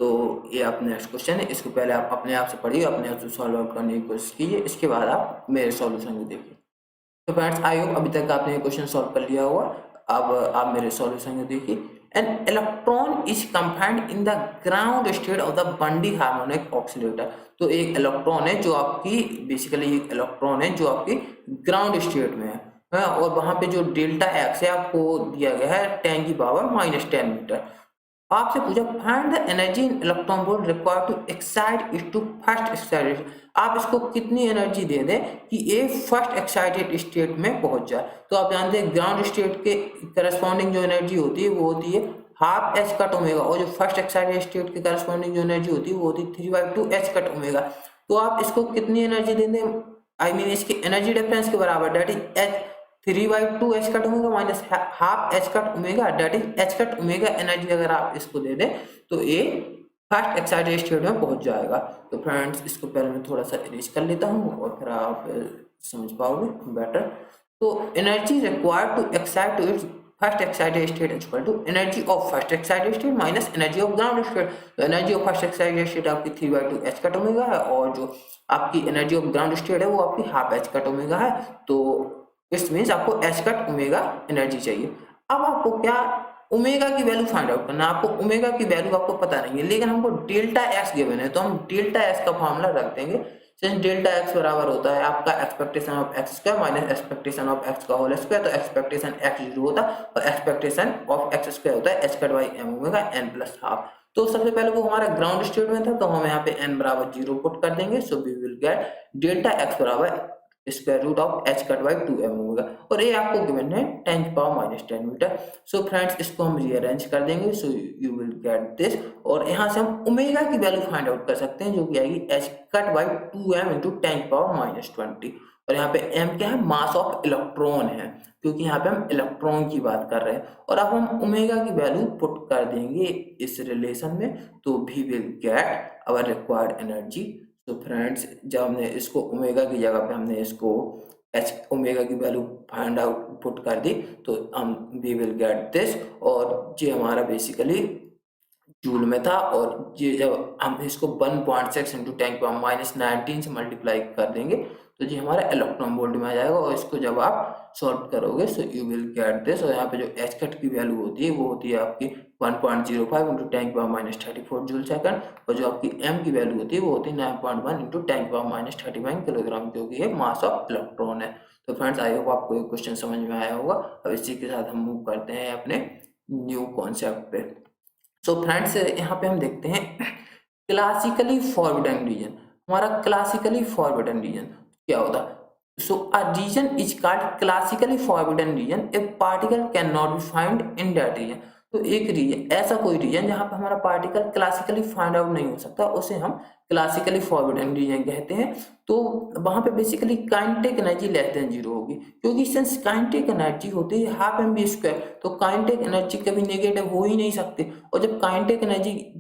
तो ये आप नेक्स्ट क्वेश्चन है, इसको पहले आप अपने आप से पढ़िए, अपने आप से सॉल्व आउट करने की कोशिश कीजिए, इसके बाद आप मेरे सॉल्यूशन को देखिए। तो फ्रेंड्स, आई होप अभी तक आपने ये क्वेश्चन सॉल्व कर लिया होगा। अब आप मेरे सॉल्यूशन को देखिए। An electron is confined in the ground state of the बंडी हार्मोनिक ऑक्सीलेटर। तो एक इलेक्ट्रॉन है जो आपकी बेसिकली एक इलेक्ट्रॉन है जो आपकी ग्राउंड स्टेट में है, और वहां पे जो डेल्टा एक्स है आपको दिया गया है 10 की पावर -10 मीटर। आपसे पूछा find the energy in electron volt required to excite it to first excited. आप इसको कितनी एनर्जी दे दें कि ये फर्स्ट एक्साइटेड स्टेट में पहुंच जाए। तो आप जानते हैं ग्राउंड स्टेट के करस्पॉन्डिंग जो एनर्जी होती है वो होती है हाफ एच कट ओमेगा, और जो फर्स्ट एक्साइटेड स्टेट के करस्पॉन्डिंग जो एनर्जी होती है वो होती है 3/2 एच कट ओमेगा। तो आप इसको कितनी एनर्जी दे दें, आई मीन इसके एनर्जी डिफरेंस के बराबर, that is H 3/2 h cut omega minus half h cut omega, that is H cut omega energy. अगर आप इसको दे दें तो ये फर्स्ट एक्साइटेड स्टेट में पहुंच जाएगा। तो फ्रेंड्स, इसको पहले मैं थोड़ा सा इरेज कर लेता हूँ और फिर आप समझ पाओगे बेटर। तो energy required to excite to its first excited state is equal to energy of first excited state minus energy of ground state. तो energy of first excited state आपकी 3/2 एच कट ओमेगा है, और जो आपकी energy of ground state है वो आपकी half h cut omega है। तो इट्स मीन्स आपको एच कट ओमेगा एनर्जी चाहिए। अब आपको क्या ओमेगा की वैल्यू फाइंड आउट करना है। आपको ओमेगा की वैल्यू आपको पता नहीं है, लेकिन हमको डेल्टा एक्स गिवन है, तो हम डेल्टा एक्स का फॉर्मूला रख देंगे सिंस डेल्टा एक्स बराबर होता है आपका expectation of x square minus expectation of x का होल स्क्वायर, तो एक्सपेक्टेशन एक्स जीरो होता है और एक्सपेक्टेशन ऑफ एक्स स्क्वायर होता है h cut by m omega n plus half. तो सबसे पहले वो हमारा ग्राउंड स्टेट में था, तो हम यहाँ पे n बराबर 0 पुट कर देंगे, so we will get delta x बराबर square root of h cut by 2 m omega, और ये आपको गिवन है 10 power minus 10 metre. So friends इसको हम रीअरेंज कर देंगे, so you will get this, और यहाँ से हम ओमेगा की वैल्यू फाइंड आउट कर सकते हैं जो कि आएगी H cut by 2m into 10 power minus 20, और यहाँ पे m क्या है, मास ऑफ इलेक्ट्रॉन है, क्योंकि यहाँ पे हम इलेक्ट्रॉन की बात कर रहे हैं। और अब हम ओमेगा की वैल्यू पुट कर देंगे इस रिलेशन में, तो we will get our required energy. तो फ्रेंड्स जब हमने इसको ओमेगा की जगह पे हमने इसको एच ओमेगा की वैल्यू फाइंड आउट पुट कर दी, तो हम वी विल गेट दिस, और ये हमारा बेसिकली जूल में था, और ये जब हम इसको 1.6 इंटू 10 पावर माइनस 19 से मल्टीप्लाई कर देंगे तो ये हमारा इलेक्ट्रॉन वोल्ट में आ जाएगा, और इसको जब आप सॉल्व करोगे so you will get this, और यहाँ पे जो एच कट की वैल्यू होती है वो होती है आपकी 1.05 into 10 power minus 34 joule second, और जो आपकी एम की वैल्यू होती है वो होती है 9.1 इंटू 10 पावर माइनस 39 किलोग्राम, जो कि है मास ऑफ इलेक्ट्रॉन है। तो फ्रेंड्स आई होप आपको ये क्वेश्चन समझ में आया होगा। अब इसी के साथ हम मूव करते हैं अपने न्यू कॉन्सेप्ट पे। सो फ्रेंड्स यहाँ पे हम देखते हैं क्लासिकली फॉरबिडन रीजन। हमारा क्लासिकली फॉरबिडन रीजन क्या होता है? So a region is called classically forbidden region if particle can not be find in that region. तो एक रीजन, ऐसा कोई रीजन जहाँ पे हमारा पार्टिकल क्लासिकली फाइंड आउट नहीं हो सकता, उसे हम क्लासिकली फॉरबिडन रीजन कहते हैं। तो वहां पे basically kinetic energy less than zero होगी, क्योंकि सिंस काइनेटिक एनर्जी होती है हाफ एम बी स्क्वायर, तो काइनेटिक एनर्जी कभी नेगेटिव हो ही नहीं सकती, और जब काइनेटिक एनर्जी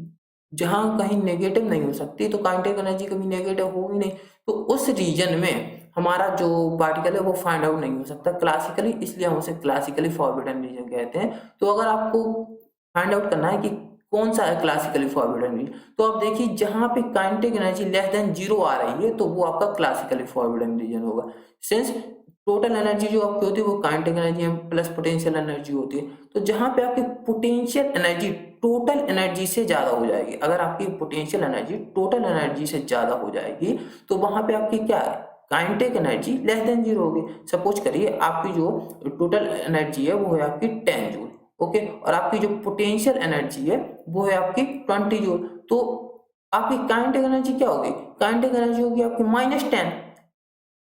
जहां कहीं नेगेटिव नहीं हो सकती तो काइनेटिक एनर्जी कभी नेगेटिव होगी नहीं, तो उस रीजन में हमारा जो पार्टिकल है वो फाइंड आउट नहीं हो सकता क्लासिकली, इसलिए हम उसे क्लासिकली फॉरबिडन रीजन कहते हैं। तो अगर आपको फाइंड आउट करना है कि कौन सा है क्लासिकली फॉरबिडन रीजन, तो आप देखिए जहां पे kinetic energy less than zero आ रही है तो वो आपका क्लासिकली फॉरबिडन रीजन होगा। सिंस टोटल एनर्जी जो आपकी होती है वो kinetic energy plus potential energy होती है, तो जहां पे आपकी पोटेंशियल एनर्जी टोटल एनर्जी से ज्यादा हो जाएगी, अगर आपकी पोटेंशियल एनर्जी टोटल एनर्जी से ज्यादा हो जाएगी तो वहां पे आपकी क्या है, kinetic energy less than zero होगी। सपोज करिए आपकी जो टोटल एनर्जी है वो है आपकी 10 जूल, ओके, और आपकी जो पोटेंशियल एनर्जी है वो है आपकी 20 जूल, तो आपकी काइनेटिक एनर्जी क्या होगी, काइनेटिक एनर्जी होगी आपकी -10,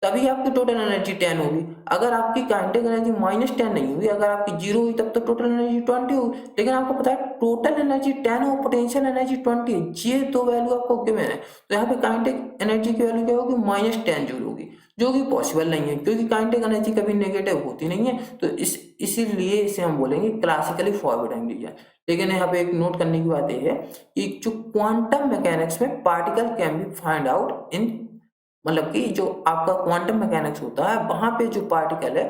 तभी आपकी टोटल एनर्जी 10 होगी। अगर आपकी काइनेटिक एनर्जी -10 नहीं हुई, अगर आपकी 0 हुई तब तो टोटल एनर्जी 20 होगी, लेकिन आपको पता है टोटल एनर्जी 10 और पोटेंशियल एनर्जी 20 है, ये दो वैल्यू आपको गिवन है, तो यहाँ पे काइनेटिक एनर्जी की वैल्यू क्या होगी, -10 जूल होगी, जो कि पॉसिबल नहीं है क्योंकि काइनेटिक एनर्जी कभी नेगेटिव होती नहीं है, तो इसीलिए इसे हम बोलेंगे क्लासिकली फॉरबिडन रीजन। लेकिन यहाँ पे एक नोट करने की बात यह है कि जो क्वांटम मैकेनिक्स में particle can be find out इन, मतलब कि जो आपका क्वांटम मैकेनिक्स होता है वहां पे जो पार्टिकल है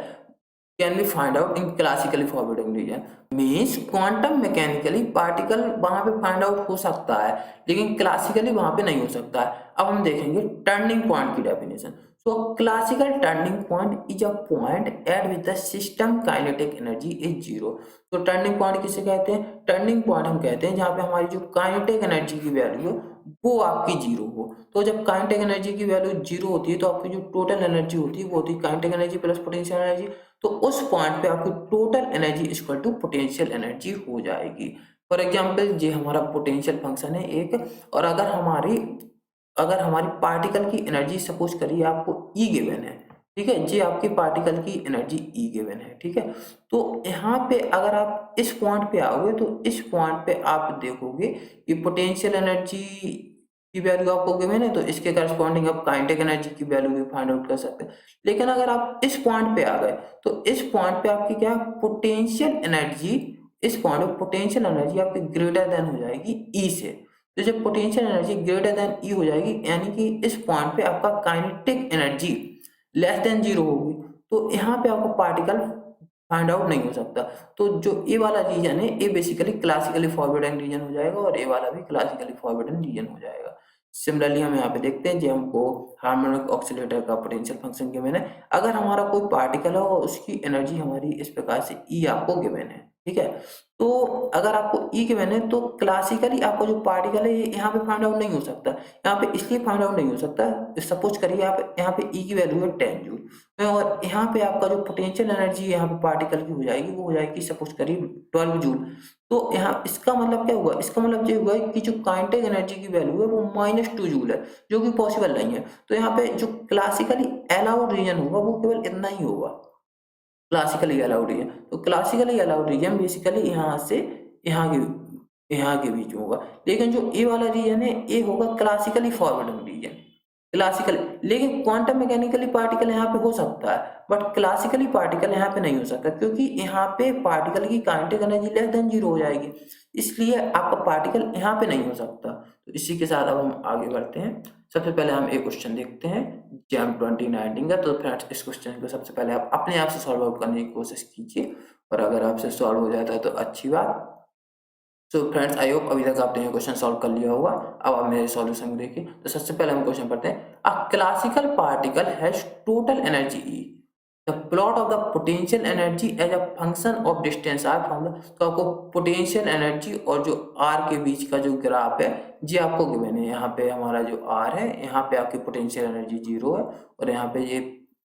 can be find out in classically forbidden region, means quantum mechanically particle वहां पे फाइंड आउट हो सकता है लेकिन क्लासिकली वहां पे नहीं हो सकता है। अब हम देखेंगे टर्निंग पॉइंट की definition. So classical turning point is a point at with the system kinetic energy is zero. तो टर्निंग पॉइंट किसे कहते हैं, टर्निंग पॉइंट हम कहते हैं जहाँ पे हमारी जो काइनेटिक एनर्जी की वैल्यू है वो आपकी जीरो हो। तो जब काइनेटिक एनर्जी की वैल्यू जीरो होती है तो आपकी जो टोटल एनर्जी होती है वो होती है kinetic energy plus potential energy, तो उस पॉइंट पे आपकी total energy equal to potential energy हो जाएगी। फॉर एग्जांपल ये हमारा पोटेंशियल फंक्शन है एक, और अगर हमारी पार्टिकल की एनर्जी सपोज करिए आपको ई गिवन है, ठीक है, ये आपकी पार्टिकल की एनर्जी ई गिवन है, ठीक है, तो यहाँ पे अगर आप इस पॉइंट पे आओगे तो इस पॉइंट पे आप देखोगे कि पोटेंशियल एनर्जी की वैल्यू आपको गिवन है, तो इसके करस्पॉन्डिंग आप काइनेटिक एनर्जी की वैल्यू भी फाइंड आउट कर सकते हैं। लेकिन अगर आप इस पॉइंट पे आ गए तो इस पॉइंट पे आपकी क्या पोटेंशियल एनर्जी, इस पॉइंट पे पोटेंशियल एनर्जी आपकी ग्रेटर देन हो जाएगी ई से। तो जब पोटेंशियल एनर्जी ग्रेटर देन ई हो जाएगी यानी कि इस पॉइंट पे आपका kinetic energy less than zero होगी, तो यहाँ पे आपका पार्टिकल फाइंड आउट नहीं हो सकता। तो जो ए वाला रीजन है ये बेसिकली क्लासिकली फॉरबिडन रीजन हो जाएगा और ए वाला भी क्लासिकली फॉरबिडन रीजन हो जाएगा। सिमिलरली हम यहाँ पे देखते हैं जो हमको हार्मोनिक ऑक्सीलेटर का पोटेंशियल फंक्शन गिवन है, अगर हमारा कोई पार्टिकल है और उसकी एनर्जी हमारी इस प्रकार से ई आपको गिवन है, ठीक है। तो अगर आपको ई गिवन है तो क्लासिकली आपका जो पार्टिकल है ये यहाँ पे फाइंड आउट नहीं हो सकता। यहाँ पे इसलिए फाइंड आउट नहीं हो सकता, सपोज करिए आप यहाँ पे ई की वैल्यू है 10 जूल और यहाँ पे आपका जो पोटेंशियल एनर्जी यहाँ पे पार्टिकल की हो जाएगी वो हो जाएगी सपोज करिए 12 जूल। तो यहाँ इसका मतलब क्या हुआ, इसका मतलब ये हुआ कि जो काइनेटिक एनर्जी की वैल्यू है वो -2 जूल है, जो कि पॉसिबल नहीं है। तो यहाँ पे जो क्लासिकली अलाउड रीजन होगा वो केवल इतना ही होगा, क्लासिकली अलाउड रीजन। तो क्लासिकली अलाउड रीजन बेसिकली यहाँ से यहाँ के बीच में होगा। लेकिन जो ए वाला रीजन है ये होगा क्लासिकली फॉरवर्डिंग रीजन, क्लासिकल। लेकिन क्वांटम मैकेनिकली पार्टिकल यहाँ पे हो सकता है बट क्लासिकली पार्टिकल यहाँ पे नहीं हो सकता, क्योंकि यहाँ पे पार्टिकल की काइनेटिक एनर्जी लेस देन 0 हो जाएगी, इसलिए आपका पार्टिकल यहाँ पे नहीं हो सकता। तो इसी के साथ अब हम आगे बढ़ते हैं। सबसे पहले हम एक क्वेश्चन देखते हैं जैम 2019 का। तो फ्रेंड्स इस क्वेश्चन को सबसे पहले आप अपने आप से सॉल्व आउट करने की कोशिश कीजिए और अगर आपसे सॉल्व हो जाता है तो अच्छी बात। सो फ्रेंड्स आई होप अभी तक आपने ये क्वेश्चन सॉल्व कर लिया होगा। अब आप मेरे सॉल्यूशन देखिए। तो सबसे पहले हम क्वेश्चन पढ़ते हैं। A classical particle has total energy E, the plot of the potential energy as a function of distance r from the. तो आपको पोटेंशियल एनर्जी और जो आर के बीच का जो ग्राफ है जी आपको गिवन है। यहाँ पे हमारा जो आर है, यहाँ पे आपकी पोटेंशियल एनर्जी 0 है और यहाँ पे ये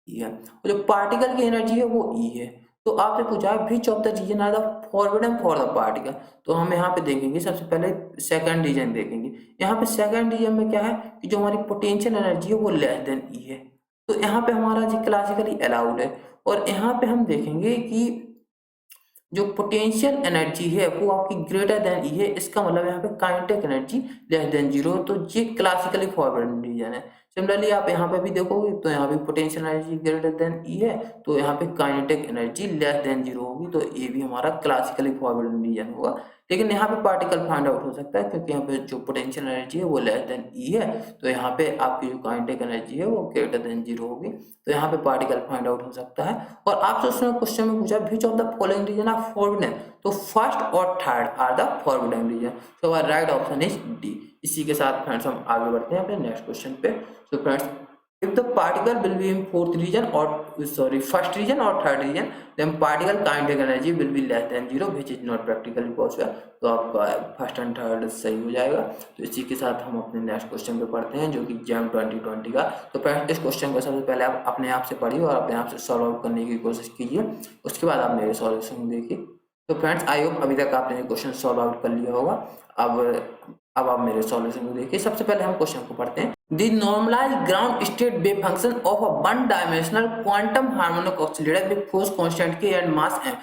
ई है और जो पार्टिकल की एनर्जी है वो ई है। तो आपसे पूछा है which of the region are the forwarding for the particle. तो हम यहाँ पे देखेंगे सबसे पहले सेकंड रीजन देखेंगे। यहाँ पे सेकंड रीजन में क्या है कि जो हमारी पोटेंशियल एनर्जी है वो लेस देन ई है। तो यहाँ पे हमारा जी क्लासिकली अलाउड है और यहाँ पे हम देखेंगे कि जो पोटेंशियल एनर्जी है वो आपकी ग्रेटर देन ई है। इसका मतलब यहाँ पे काइनेटिक एनर्जी लेस देन 0। तो ये क्लासिकली फॉरवर्ड रीजन है। सिमिलरली आप यहाँ पे भी देखोगे तो यहाँ पे पोटेंशियल एनर्जी ग्रेटर देन ई है तो यहाँ पे काइनेटिक एनर्जी लेस देन 0 होगी। तो ये भी हमारा क्लासिकली फॉरवर्ड रीजन होगा। लेकिन यहाँ पे पार्टिकल फाइंड आउट हो सकता है क्योंकि यहाँ पे जो पोटेंशियल एनर्जी है वो लेस देन ई है। तो यहाँ पे आपकी जो काइनेटिक एनर्जी है वो ग्रेटर देन 0 होगी। तो यहाँ पे पार्टिकल फाइंड आउट हो सकता है। और आपसे उसने क्वेश्चन में पूछा which of the following region are forwarding. तो फर्स्ट और third are the forwarding region. So our right option is D. इसी के साथ फ्रेंड्स हम आगे बढ़ते हैं अपने नेक्स्ट क्वेश्चन पे। So friends if the particle will be in fourth region or first region or third region then particle kinetic energy will be less than 0 which is not practically possible। तो आपका first and third सही हो जाएगा। तो इसी के साथ हम अपने नेक्स्ट क्वेश्चन पे पढ़ते हैं जो कि जैम 2020 का। तो फ्रेंड्स इस क्वेश्चन को सबसे पहले आप अपने आप से पढ़िए और अपने आप से सॉल्व आउट करने की कोशिश कीजिए, उसके बाद आप मेरे सॉल्यूशन देखिए। तो फ्रेंड्स आई होप अभी तक आपने क्वेश्चन सॉल्व आउट कर लिया होगा। अब आप मेरे सॉल्यूशन को देखिए। सबसे पहले हम क्वेश्चन को पढ़ते हैं। The normalised ground state wave function of a one dimensional quantum harmonic oscillator with force constant k and mass m।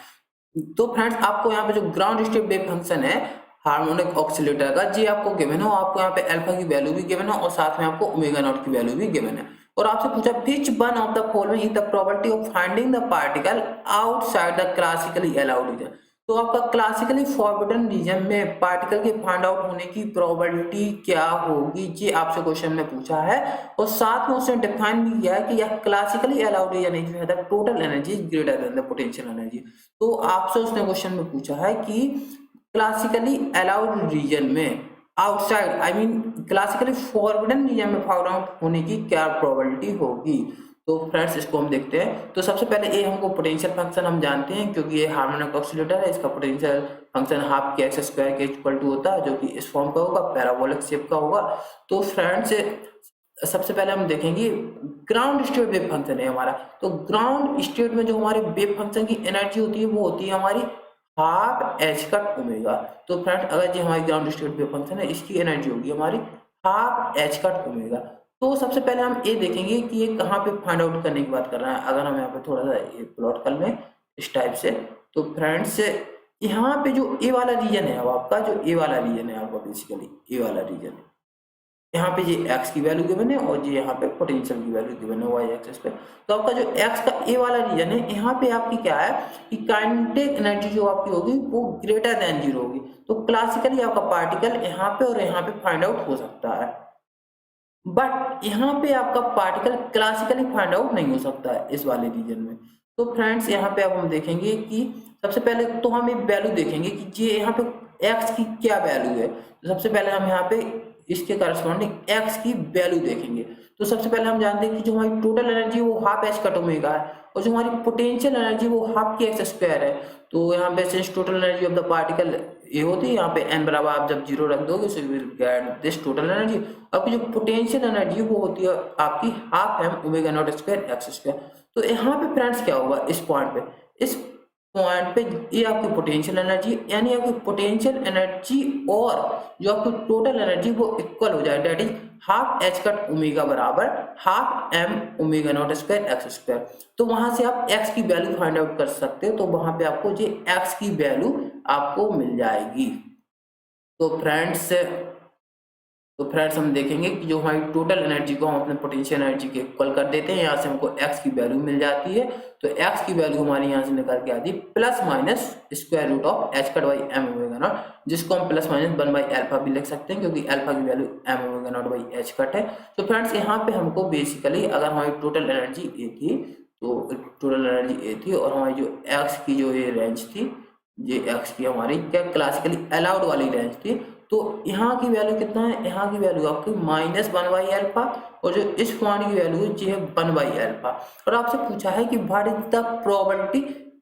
तो फ्रेंड्स आपको यहाँ पे जो ग्राउंड स्टेट वेव फंक्शन है हार्मोनिक ऑसिलेटर का जी आपको गिवन है। आपको यहाँ पे अल्फा की वैल्यू भी गिवन है और साथ में आपको ओमेगा नॉट की वैल्यू भी गिवन है। और आपसे पूछा which one of the following is the probability of finding the particle outside the classically allowed reason. तो आपका क्लासिकली फॉरवर्डन रीजन में पार्टिकल के फाइंड आउट होने की प्रोबेबिलिटी क्या होगी ये आपसे क्वेश्चन में पूछा है। और साथ में उसने डिफाइन भी किया है कि यह क्लासिकली अलाउड रीजन है the total energy is greater than the potential energy. तो आपसे उसने क्वेश्चन में पूछा है कि क्लासिकली अलाउड रीजन में outside I mean classically forbidden region में फाउंड आउट होने की क्या प्रोबेबिलिटी होगी। तो फ्रेंड्स इसको हम देखते हैं। तो सबसे पहले ये हमको पोटेंशियल फंक्शन हम जानते हैं क्योंकि ये हार्मोनिक ऑसिलेटर है। इसका पोटेंशियल फंक्शन हाफ के एक्स स्क्वायर के इक्वल टू होता है जो कि इस फॉर्म का होगा, पैराबोलिक शेप का होगा। तो फ्रेंड्स सबसे पहले हम देखेंगे ग्राउंड स्टेट वेव फंक्शन है हमारा। तो ग्राउंड स्टेट में जो हमारे वेव फंक्शन की एनर्जी होती है वो होती है हमारी हाफ एच कट ओमेगा। तो फ्रेंड्स अगर जो हमारी ग्राउंड स्टेट वेव फंक्शन है इसकी एनर्जी होगी हमारी हाफ एच कट ओमेगा। तो सबसे पहले हम ये देखेंगे कि ये कहाँ पे फाइंड आउट करने की बात कर रहे हैं। अगर हम यहाँ पे थोड़ा सा ये प्लॉट कर लें इस टाइप से तो फ्रेंड्स यहाँ पे जो ए वाला रीजन है, अब आपका जो ए वाला रीजन है आपका बेसिकली ए वाला रीजन है, यहाँ पे ये एक्स की वैल्यू गिवन है और ये यहाँ पे पोटेंशियल की वैल्यू गिवन है वाई एक्सिस पे। तो आपका जो एक्स का ए वाला रीजन है यहाँ पे आपकी क्या है कि काइनेटिक एनर्जी जो आपकी होगी वो ग्रेटर देन 0 होगी। तो क्लासिकली आपका पार्टिकल यहाँ पे और यहाँ पे फाइंड आउट हो सकता है बट यहाँ पे आपका पार्टिकल क्लासिकली फाइंड आउट नहीं हो सकता है इस वाले रीजन में। तो फ्रेंड्स यहाँ पे अब हम देखेंगे कि सबसे पहले तो हम एक वैल्यू देखेंगे कि ये यहाँ पे x की क्या वैल्यू है। तो सबसे पहले हम यहाँ पे इसके करस्पॉन्डिंग x की वैल्यू देखेंगे। तो सबसे पहले हम जानते हैं कि जो हमारी टोटल एनर्जी वो हाफ एच कट ओमेगा है और जो हमारी पोटेंशियल एनर्जी वो हाफ की एक्स स्क्वायर है। तो यहाँ पे since total energy of the particle ये होती है, यहाँ पे एन बराबर आप जब जीरो रख दोगे so you will get this total energy. आपकी जो पोटेंशियल एनर्जी वो होती है आपकी half m omega naught square x square. तो यहाँ पे फ्रेंड्स क्या होगा इस पॉइंट पे, इस पॉइंट पे ये आपकी पोटेंशियल एनर्जी, यानी आपकी पोटेंशियल एनर्जी और जो आपकी टोटल एनर्जी वो इक्वल हो जाए, that is half h cut omega बराबर half m omega naught square x square. तो वहां से आप एक्स की वैल्यू फाइंड आउट कर सकते हो, तो वहां पे आपको ये एक्स की वैल्यू आपको मिल जाएगी। तो फ्रेंड्स हम देखेंगे कि जो हमारी टोटल एनर्जी को हम अपने पोटेंशियल एनर्जी के इक्वल कर देते हैं, यहाँ से हमको एक्स की वैल्यू मिल जाती है। तो एक्स की वैल्यू हमारी यहाँ से निकल के आती है plus minus square root of h cut by m omega naught, जिसको हम प्लस माइनस 1 बाई अल्फा भी लिख सकते हैं क्योंकि अल्फा की value m omega naught by h cut है। तो फ्रेंड्स यहाँ पे हमको बेसिकली अगर हमारी टोटल एनर्जी ए थी, तो टोटल एनर्जी ए थी और हमारी जो एक्स की जो ये रेंज थी, ये एक्स की हमारी क्या क्लासिकली अलाउड वाली रेंज थी, तो यहाँ की वैल्यू कितना है, यहाँ की वैल्यू आपकी -1 बाई अल्फा और जो इस पॉइंट की वैल्यू है 1 बाई अल्फा। और आपसे पूछा है कि व्हाट इज द प्रोबेबिलिटी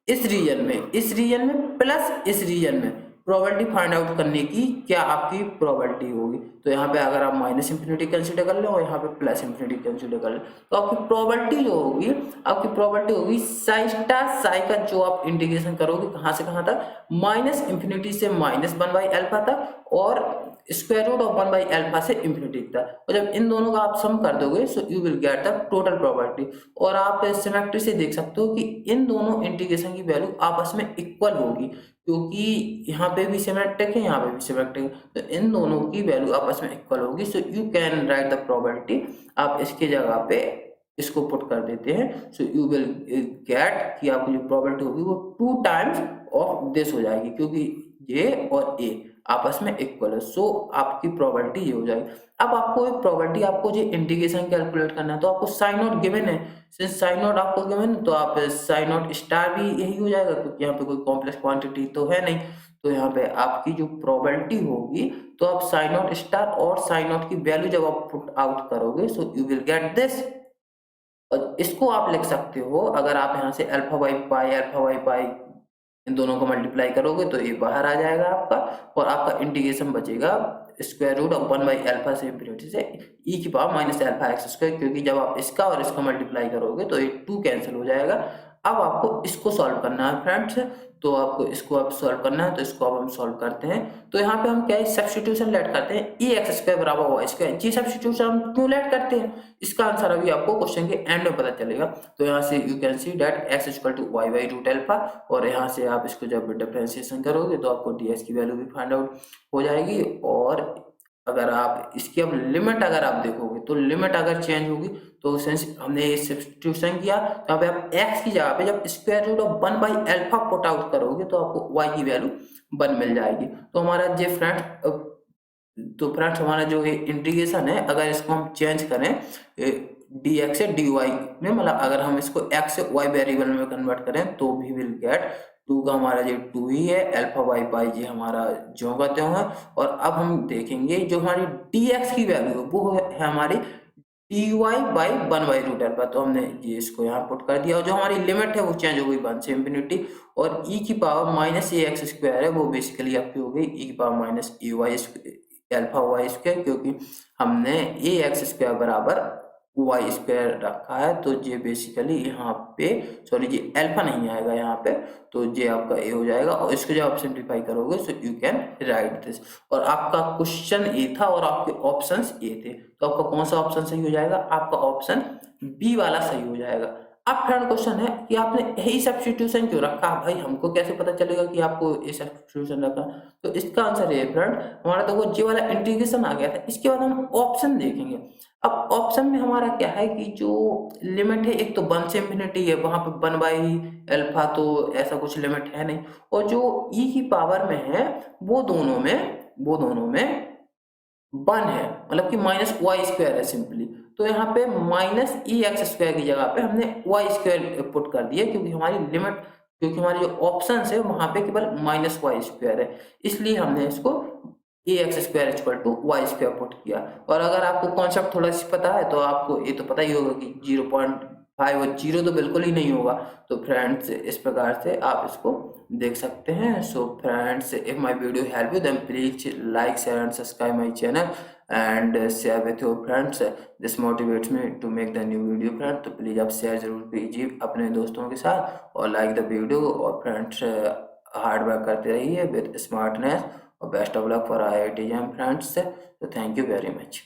इस रीजन में प्लस इस रीजन में प्रोबेबिलिटी फाइंड आउट करने की क्या आपकी प्रोबेबिलिटी होगी। तो यहाँ पे अगर आप माइनस इंफिनिटी कंसिडर कर ले और यहाँ पे प्लस इंफिनिटी कंसिडर कर ले, तो आपकी प्रोबेबिलिटी जो होगी, आपकी प्रोबेबिलिटी होगी साई स्टार साई का जो आप इंटीग्रेशन करोगे कहाँ से कहाँ तक, माइनस इंफिनिटी से -1 बाई अल्फा तक और square root of 1 by alpha से इंफिनिटी तक। और जब इन दोनों का आप सम कर दोगे so you will get the total probability. और आप सिमेट्री से देख सकते हो कि इन दोनों इंटीग्रेशन की वैल्यू आपस में इक्वल होगी, क्योंकि यहाँ पे भी सिमेट्रिक है, यहाँ पे भी सिमेट्रिक है, तो इन दोनों की वैल्यू आपस में इक्वल होगी। So you can write the probability, आप इसके जगह पे इसको पुट कर देते हैं, सो यू विल गेट कि आपकी जो प्रोबेबिलिटी होगी वो 2 टाइम्स ऑफ दिस हो जाएगी, क्योंकि ये और ए आपस में इक्वल है। सो आपकी प्रोबेबिलिटी ये हो जाएगी। अब आपको एक प्रोबेबिलिटी, आपको जो इंटीग्रेशन कैलकुलेट करना है, तो आपको साइन नॉट गिवन है, सिंस साइन नॉट आपको गिवन है तो आप साइन नॉट स्टार भी यही हो जाएगा, क्योंकि यहाँ पे कोई कॉम्प्लेक्स क्वांटिटी तो है नहीं। तो यहाँ पे आपकी जो प्रोबेबिलिटी होगी, तो आप साइन नॉट स्टार और साइन नॉट की वैल्यू जब आप पुट आउट करोगे so you will get this. और इसको आप लिख सकते हो, अगर आप यहाँ से अल्फा बाई पाई इन दोनों को मल्टीप्लाई करोगे तो ये बाहर आ जाएगा आपका, और आपका इंटीग्रेशन बचेगा square root of 1 by alpha से इंफिनिटी से ई की power minus alpha x square, क्योंकि जब आप इसका और इसका मल्टीप्लाई करोगे तो ये 2 कैंसिल हो जाएगा। अब आपको इसको सॉल्व करना है फ्रेंड्स, तो आपको इसको अब सॉल्व करना है, तो इसको अब हम सॉल्व करते हैं। तो यहाँ पे हम क्या है, सब्स्टिट्यूशन लेट करते हैं, ई एक्स स्क्वायर बराबर वाई स्क्वायर। जी सब्स्टिट्यूशन हम क्यों लेट करते हैं, इसका आंसर अभी आपको क्वेश्चन के एंड में पता चलेगा। तो यहाँ से you can see that x equal to y by root alpha, और यहाँ से आप इसको जब डिफरेंशिएशन करोगे तो आपको डी एक्स की वैल्यू भी फाइंड आउट हो जाएगी। और अगर आप इसकी अब लिमिट अगर आप देखोगे तो लिमिट अगर चेंज होगी, तो सिंस हमने ये सब्स्टिट्यूशन किया तो यहाँ पे आप x की जगह पे जब square root of 1 by alpha put out करोगे तो आपको y की वैल्यू 1 मिल जाएगी। तो हमारा ये फ्रेंड्स हमारा जो ये इंटीग्रेशन है, अगर इसको हम चेंज करें डी एक्स से डी वाई में, मतलब अगर हम इसको x से y वेरिएबल में कन्वर्ट करें तो भी विल गेट 2 का हमारा जो 2 ही है, अल्फा बाई पाई ये हमारा ज्यों का त्यों है। और अब हम देखेंगे जो हमारी डी एक्स की वैल्यू है वो है हमारी d y by 1 by root alpha. तो हमने ये इसको यहाँ पुट कर दिया, और जो हमारी लिमिट है वो चेंज हो गई 1 से इंफिनिटी, और ई की पावर माइनस ए एक्स स्क्वायर है वो बेसिकली आपकी हो गई ई की पावर माइनस ए वाई अल्फा वाई स्क्वायर, क्योंकि हमने ए एक्स स्क्वायर बराबर वाई स्क्वायर रखा है। तो ये बेसिकली यहाँ पे सॉरी ये अल्फा नहीं आएगा यहाँ पे, तो ये आपका ए हो जाएगा, और इसको जब आप सिंप्लीफाई करोगे so you can write this. और आपका क्वेश्चन ए था और आपके ऑप्शंस ए थे, तो आपका कौन सा ऑप्शन सही हो जाएगा, आपका ऑप्शन बी वाला सही हो जाएगा। अब थर्ड क्वेश्चन है कि आपने यही सब्स्टिट्यूशन क्यों रखा, भाई हमको कैसे पता चलेगा कि आपको ये सब्स्टिट्यूशन रखा। तो इसका आंसर है फ्रेंड, हमारा तो वो जी वाला इंटीग्रेशन आ गया था। इसके बाद हम ऑप्शन देखेंगे। अब ऑप्शन में हमारा क्या है कि जो लिमिट है, एक तो 1 से इंफिनिटी है, वहां पे 1 बाई अल्फा, तो ऐसा कुछ लिमिट है नहीं, और जो ई की पावर में है वो दोनों में 1 है, मतलब कि माइनस वाई स्क्वायर है सिंपली। तो यहाँ पे माइनस ई एक्स स्क्वायर की जगह पे हमने वाई स्क्वायर पुट कर दिया, क्योंकि हमारी जो ऑप्शन है वहां पे केवल माइनस वाई स्क्वायर है, इसलिए हमने इसको a x square equal to y square put किया। और अगर आपको कॉन्सेप्ट थोड़ा सा पता है तो आपको ये तो पता ही होगा कि 5 और 0 तो बिल्कुल ही नहीं होगा। तो फ्रेंड्स इस प्रकार से आप इसको देख सकते हैं। So friends, if my video help you then please like share and subscribe my channel and share with your friends. This motivates me to make the new video friend. तो प्लीज आप शेयर जरूर कीजिए अपने दोस्तों के साथ और like the video. और फ्रेंड्स हार्ड वर्क करते रहिए विद स्मार्टनेस और best of luck for IIT JAM friends. तो थैंक यू वेरी मच।